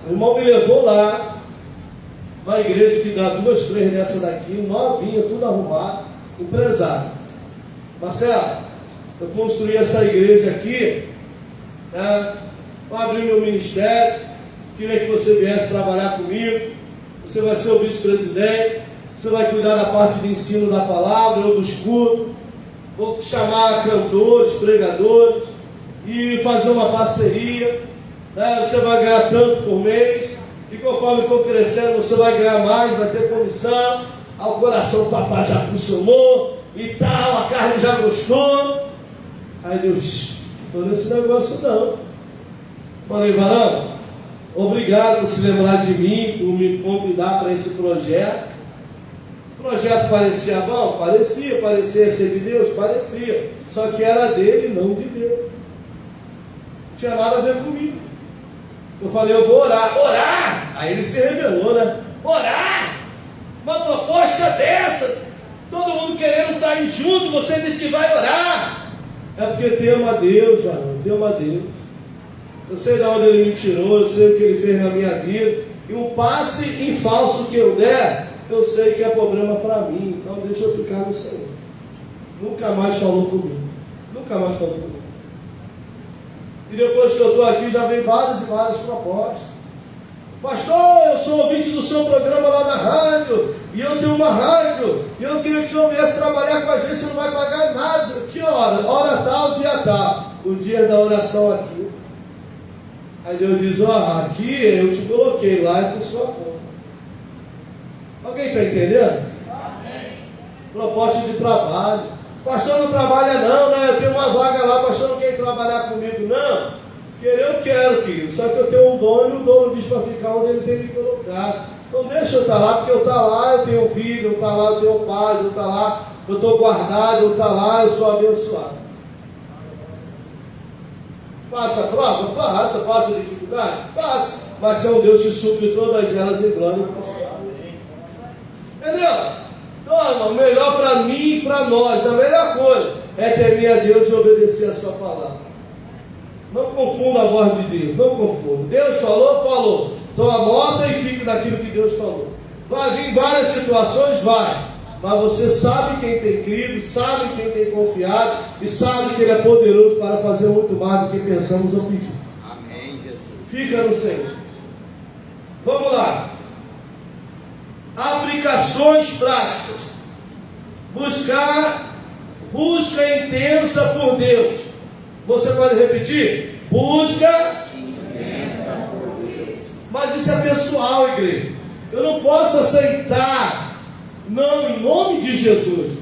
O irmão me levou lá, uma igreja que dá 2, 3 dessa daqui, novinha, tudo arrumado, empresário. Marcelo, eu construí essa igreja aqui, né? Vou abrir meu ministério, queria que você viesse trabalhar comigo. Você vai ser o vice-presidente, você vai cuidar da parte de ensino da palavra, eu dos cultos, vou chamar cantores, pregadores e fazer uma parceria, né? Você vai ganhar tanto por mês, e conforme for crescendo você vai ganhar mais, vai ter comissão, o coração do papai já funcionou e tal, a carne já gostou. Aí Deus, não estou nesse negócio não. Falei, varão, obrigado por se lembrar de mim, por me convidar para esse projeto. O projeto parecia bom? Parecia ser de Deus? Parecia. Só que era dele, não de Deus. Não tinha nada a ver comigo. Eu falei, eu vou orar. Orar? Aí ele se rebelou, né? Orar? Uma proposta dessa, todo mundo querendo estar aí junto, você disse que vai orar. É porque tema a Deus, varão, tema a Deus. Eu sei de onde ele me tirou, eu sei o que ele fez na minha vida. E um passe em falso que eu der, eu sei que é problema para mim. Então deixa eu ficar no Senhor. Nunca mais falou comigo. Nunca mais falou comigo. E depois que eu estou aqui, já vem várias e várias propostas. Pastor, eu sou ouvinte do seu programa lá na rádio, e eu tenho uma rádio, e eu queria que o senhor viesse trabalhar com a gente, você não vai pagar nada. Que hora? Hora tal, dia tal. O dia da oração aqui. Aí Deus diz, aqui eu te coloquei, lá é por sua conta. Alguém está entendendo? Amém. Proposta de trabalho. Pastor não trabalha não, né? Eu tenho uma vaga lá, pastor não quer trabalhar comigo, não. Querer eu quero, querido, só que eu tenho um dono e o dono diz para ficar onde ele tem me colocado. Então deixa eu estar lá, porque eu estou lá, eu tenho um filho, eu estou lá, eu tenho paz, eu estou lá, eu estou guardado, eu estou lá, eu sou abençoado. Passa a prova? Passa a dificuldade? Passa, mas é um Deus que supre todas elas em glória e prosperidade. Entendeu? Então, irmão, melhor para mim e para nós, a melhor coisa é temer a Deus e obedecer a sua palavra. Não confunda a voz de Deus, não confunda. Deus falou, falou. Então anota e fique naquilo que Deus falou. Vai vir várias situações, vai. Mas você sabe quem tem crido, sabe quem tem confiado e sabe que Ele é poderoso para fazer muito mais do que pensamos ou pedimos. Amém, Jesus. Fica no Senhor. Vamos lá. Aplicações práticas. Busca intensa por Deus. Você pode repetir? Busca intensa por Deus. Mas isso é pessoal, igreja. Eu não posso aceitar. Não, em nome de Jesus.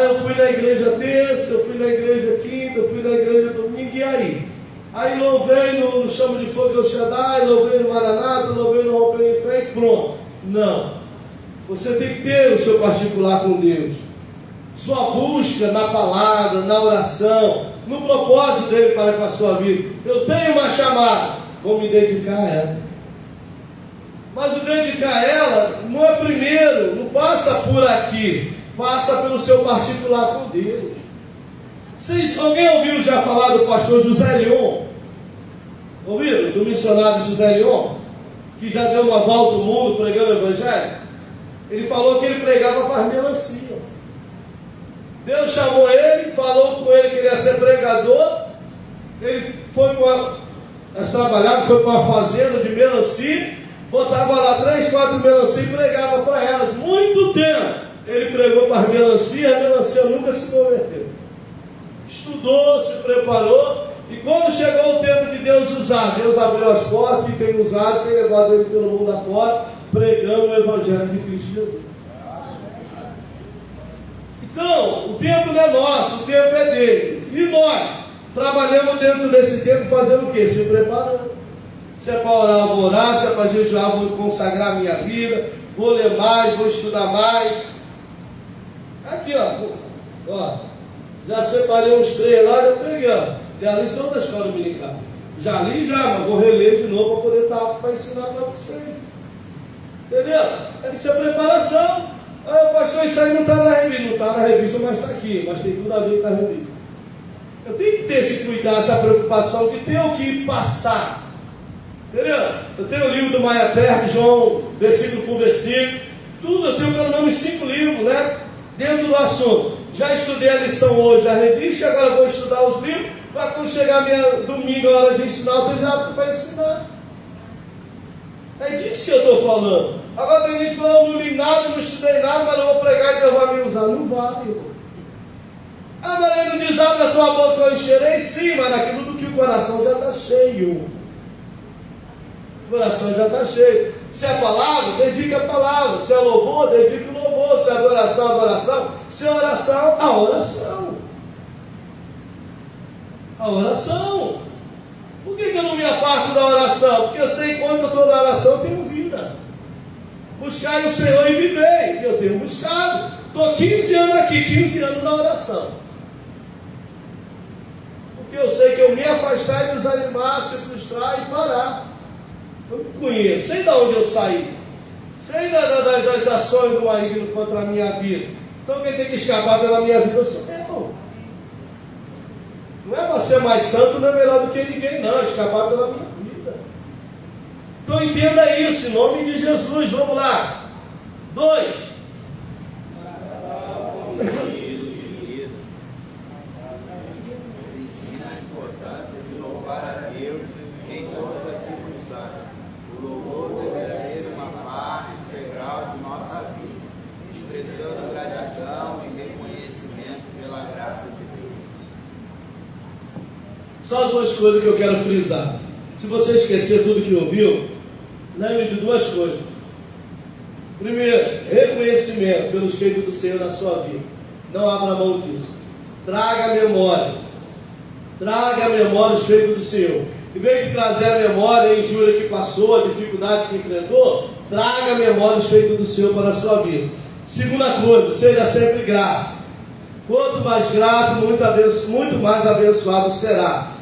Eu fui na igreja terça, eu fui na igreja quinta, eu fui na igreja domingo, e aí? Aí louvei no Chama de Fogo El Shaddai, louvei no Maranata, louvei no Romper em Fé, pronto. Não. Você tem que ter o seu particular com Deus. Sua busca na palavra, na oração, no propósito dele para com a sua vida. Eu tenho uma chamada, vou me dedicar a ela. Mas o dedicar a ela não é primeiro, não passa por aqui, passa pelo seu particular com Deus. Alguém ouviu já falar do pastor José Leon? Ouviram? Do missionário José Leon? Que já deu uma volta ao mundo pregando o evangelho? Ele falou que ele pregava para as melancias. Deus chamou ele, falou com ele que ele ia ser pregador. Ele foi trabalhar, foi para uma fazenda de melancia, botava lá 3, 4 melancias e pregava para elas. Muito tempo ele pregou para as melancias, a melancia nunca se converteu. Estudou, se preparou, e quando chegou o tempo de Deus usar, Deus abriu as portas e tem usado, tem levado ele pelo mundo afora, pregando o Evangelho de Cristo Jesus. Então, o tempo não é nosso, o tempo é dele. E nós trabalhamos dentro desse tempo fazendo o quê? Se preparando. Se é para orar, eu vou orar. Se é para jejuar, eu vou consagrar a minha vida. Vou ler mais, vou estudar mais. Aqui, ó. Já separei uns 3 lá, já peguei, ó. Tem a lição da escola dominical. Já li já, mas vou reler de novo para poder estar para ensinar para vocês. Entendeu? Isso é preparação. Ah, pastor, isso aí não está na revista. Não está na revista, mas está aqui. Mas tem tudo a ver com a revista. Eu tenho que ter esse cuidado, essa preocupação de ter o que passar. Entendeu? Eu tenho o livro do Maia Terra, João, versículo por versículo. Tudo, eu tenho pelo menos 5 livros, né? Dentro do assunto. Já estudei a lição hoje, a revista, agora vou estudar os livros, para quando chegar domingo, a hora de ensinar, eu esteja apto para ensinar. É disso que eu estou falando. Agora tem gente falando, não li nada, não estudei nada, mas eu vou pregar e Deus vai me usar. Não vale, irmão. Ah, mas ele não diz, abre a tua boca, eu encherei, sim, mas naquilo do que o coração já está cheio. O coração já está cheio. Se é palavra, dedique a palavra. Se é louvor, dedique o louvor. Se é adoração, adoração. Se é oração, a oração. A oração. Por que eu não me aparto da oração? Porque eu sei que quando eu estou na oração eu tenho vida. Buscai o Senhor e vivei. Eu tenho buscado. Estou 15 anos aqui, 15 anos na oração. Porque eu sei que eu me afastar e desanimar, se frustrar e parar. Eu me conheço, sei de onde eu saí, sei das ações do maligno contra a minha vida. Então quem tem que escapar pela minha vida, eu sou eu. Não é para ser mais santo, não é melhor do que ninguém, não, escapar pela minha vida. Então entenda isso, em nome de Jesus, vamos lá. 2. Só 2 coisas que eu quero frisar. Se você esquecer tudo que ouviu, lembre de 2 coisas. Primeiro, reconhecimento pelos feitos do Senhor na sua vida. Não abra mão disso. Traga a memória. Traga a memória os feitos do Senhor. Em vez de trazer a memória, a injúria que passou, a dificuldade que enfrentou, traga a memória os feitos do Senhor para a sua vida. Segunda coisa, seja sempre grato. Quanto mais grato, muito mais abençoado será.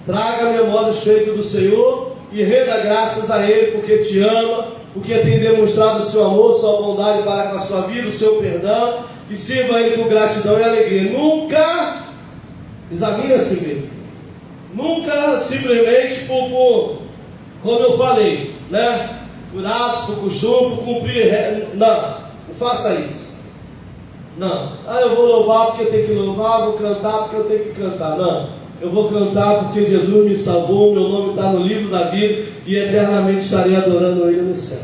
Traga a memória os feitos do Senhor e renda graças a Ele, porque te ama, porque tem demonstrado o seu amor, sua bondade para com a sua vida, o seu perdão, e sirva a Ele com gratidão e alegria. Nunca, examine a si mesmo, nunca simplesmente como eu falei, né? Por hábito, por costume, por cumprir, não faça isso. Não, eu vou louvar porque eu tenho que louvar, vou cantar porque eu tenho que cantar. Não, eu vou cantar porque Jesus me salvou, meu nome está no livro da vida e eternamente estarei adorando Ele no céu.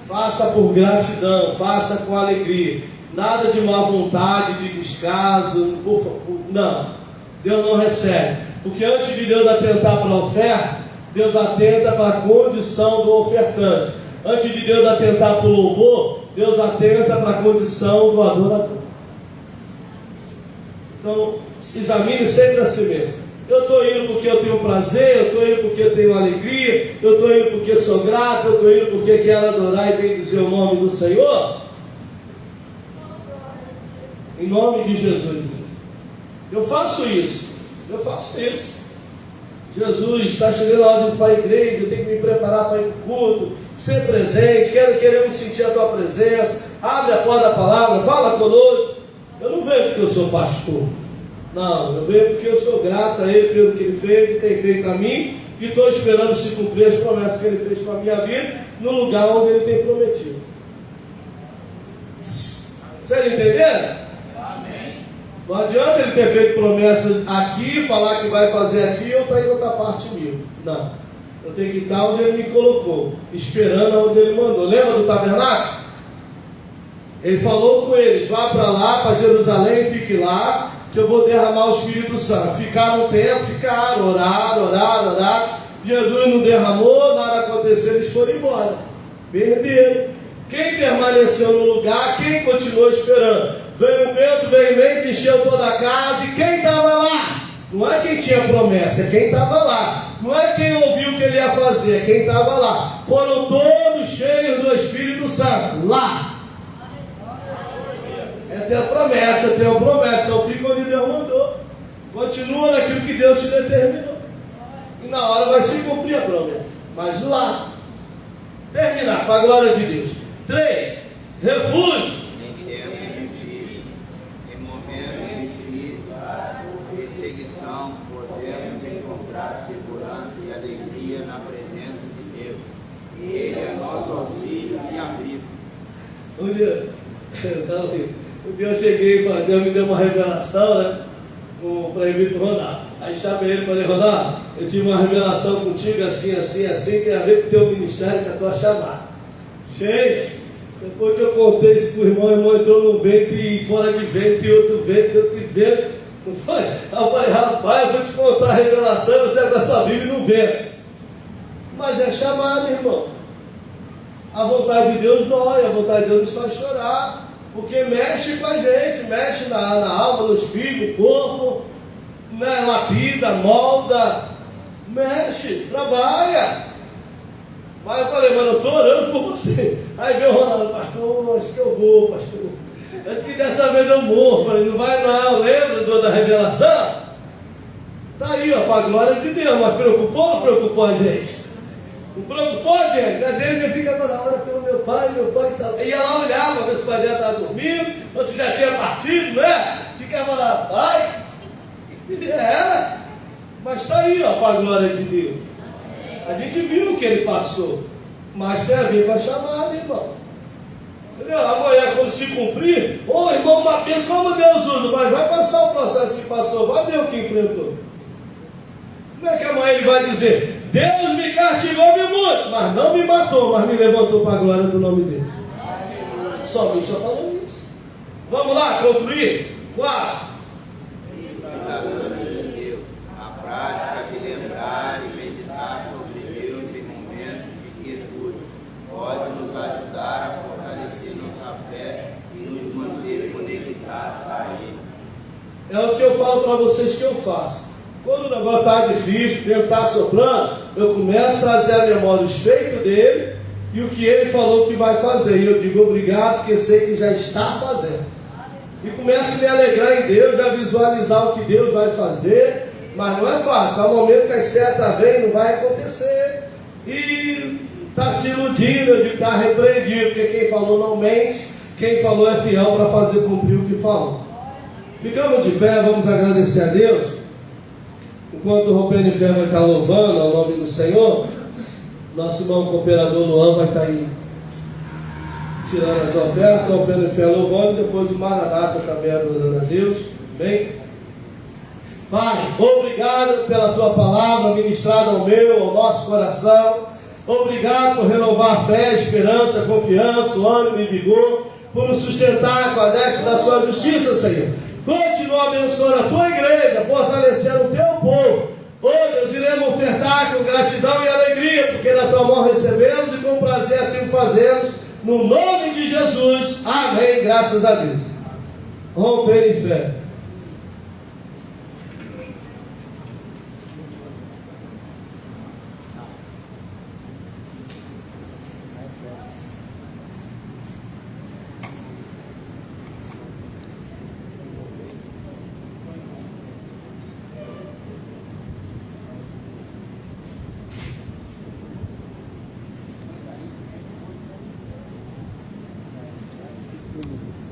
Faça por gratidão, faça com alegria, nada de má vontade, de descaso, não, Deus não recebe, porque antes de Deus atentar para a oferta, Deus atenta para a condição do ofertante. Antes de Deus atentar para o louvor, Deus atenta para a condição do adorador. Então, examine sempre a si mesmo. Eu estou indo porque eu tenho prazer, eu estou indo porque eu tenho alegria, eu estou indo porque sou grato, eu estou indo porque quero adorar e bendizer o nome do Senhor. Em nome de Jesus. Eu faço isso. Jesus, está chegando a hora de ir para a igreja, eu tenho que me preparar para ir para o culto, ser presente, queremos sentir a tua presença, abre a porta da palavra, fala conosco. Eu não venho porque eu sou pastor, não, eu venho porque eu sou grato a Ele pelo que Ele fez e tem feito a mim, e estou esperando se cumprir as promessas que Ele fez para a minha vida, no lugar onde Ele tem prometido. Vocês entenderam? Não adianta Ele ter feito promessas aqui, falar que vai fazer aqui, eu estou em outra parte mil. Não. Eu tenho que estar onde Ele me colocou, esperando onde Ele mandou. Lembra do tabernáculo? Ele falou com eles, vá para lá, para Jerusalém, fique lá, que eu vou derramar o Espírito Santo. Ficaram um tempo, ficaram, oraram. Jesus não derramou, nada aconteceu, eles foram embora. Perderam. Quem permaneceu no lugar, quem continuou esperando? veio um vento veemente, encheu toda a casa, e quem estava lá? Não é quem tinha promessa, é quem estava lá. Não é quem ouviu o que ele ia fazer, é quem estava lá. Foram todos cheios do Espírito Santo, lá. É ter a promessa, ter uma promessa. Então fica onde Deus mandou. Continua naquilo que Deus te determinou. E na hora vai se cumprir a promessa. Mas lá, terminar, para a glória de Deus. 3, refúgio. Em tempos difíceis, em momentos difíceis, perseguição, podemos encontrar segurança e alegria na presença de Deus. Ele é nosso auxílio e amigo. Um dia eu cheguei e Deus me deu uma revelação, né? Para ir para Ronaldo. Aí chamei ele e falei: Ronaldo, eu tive uma revelação contigo assim, tem a ver com o teu ministério, com a tua chamada. Gente, depois que eu contei isso para o irmão entrou num vento e fora de vento, e outro vento. Não foi? Aí eu falei: rapaz, eu vou te contar a revelação, você agora só vive no vento. Mas é chamada, irmão. A vontade de Deus dói, a vontade de Deus nos faz chorar. Porque mexe com a gente, mexe na alma, no espírito, no corpo, né, lapida, molda, mexe, trabalha. Mas eu falei: mano, eu estou orando por você. Aí veio o Ronaldo: pastor, acho que eu vou, pastor. Acho que dessa vez eu morro. Eu falei: não vai não, lembra da revelação? Está aí, ó, para a glória de Deus. Mas preocupou ou não preocupou a gente? Não preocupou, gente? Não é dele que fica toda hora pelo meu pai tá. Ia lá olhar para ver se o pai dele estava dormindo, ou se já tinha partido, né? Ficava lá: pai. Era. Mas está aí, ó, para a glória de Deus. A gente viu o que ele passou, mas tem a ver com a chamada, irmão. Entendeu? Amanhã, quando se cumprir, irmão, Mapinha, como Deus usa, mas vai passar o processo que passou, vai ver o que enfrentou. Como é que amanhã ele vai dizer: Deus me castigou muito, mas não me matou, mas me levantou para a glória do nome dele? Somente só falou isso. Vamos lá, concluir? 4. A prática de lembrar e meditar sobre Deus em momentos de quietude pode nos ajudar a fortalecer nossa fé e nos manter conectados a Ele. É o que eu falo para vocês que eu faço. Quando o negócio está difícil, o tempo está soprando, eu começo a trazer a memória os feitos dele e o que ele falou que vai fazer. E eu digo obrigado, porque sei que já está fazendo. E começo a me alegrar em Deus, a visualizar o que Deus vai fazer. Mas não é fácil. Há um momento que as setas vêm, não vai acontecer. E está se iludindo, eu digo: está repreendido, porque quem falou não mente, quem falou é fiel para fazer cumprir o que falou. Ficamos de pé, vamos agradecer a Deus. Enquanto o Rompendo em Fé vai estar louvando ao nome do Senhor, nosso irmão cooperador Luan vai estar aí tirando as ofertas, Rompendo em Fé louvando, depois o Maranata também adorando a Deus. Bem? Pai, obrigado pela tua palavra ministrada ao meu, ao nosso coração. Obrigado por renovar a fé, a esperança, a confiança, o ânimo e vigor, por nos sustentar com a destra da sua justiça, Senhor. Continua abençoando a tua igreja, fortalecendo o teu povo. Oh Deus, iremos ofertar com gratidão e alegria, porque na tua mão recebemos e com prazer assim fazemos, no nome de Jesus. Amém, graças a Deus. Romper em fé. Thank you.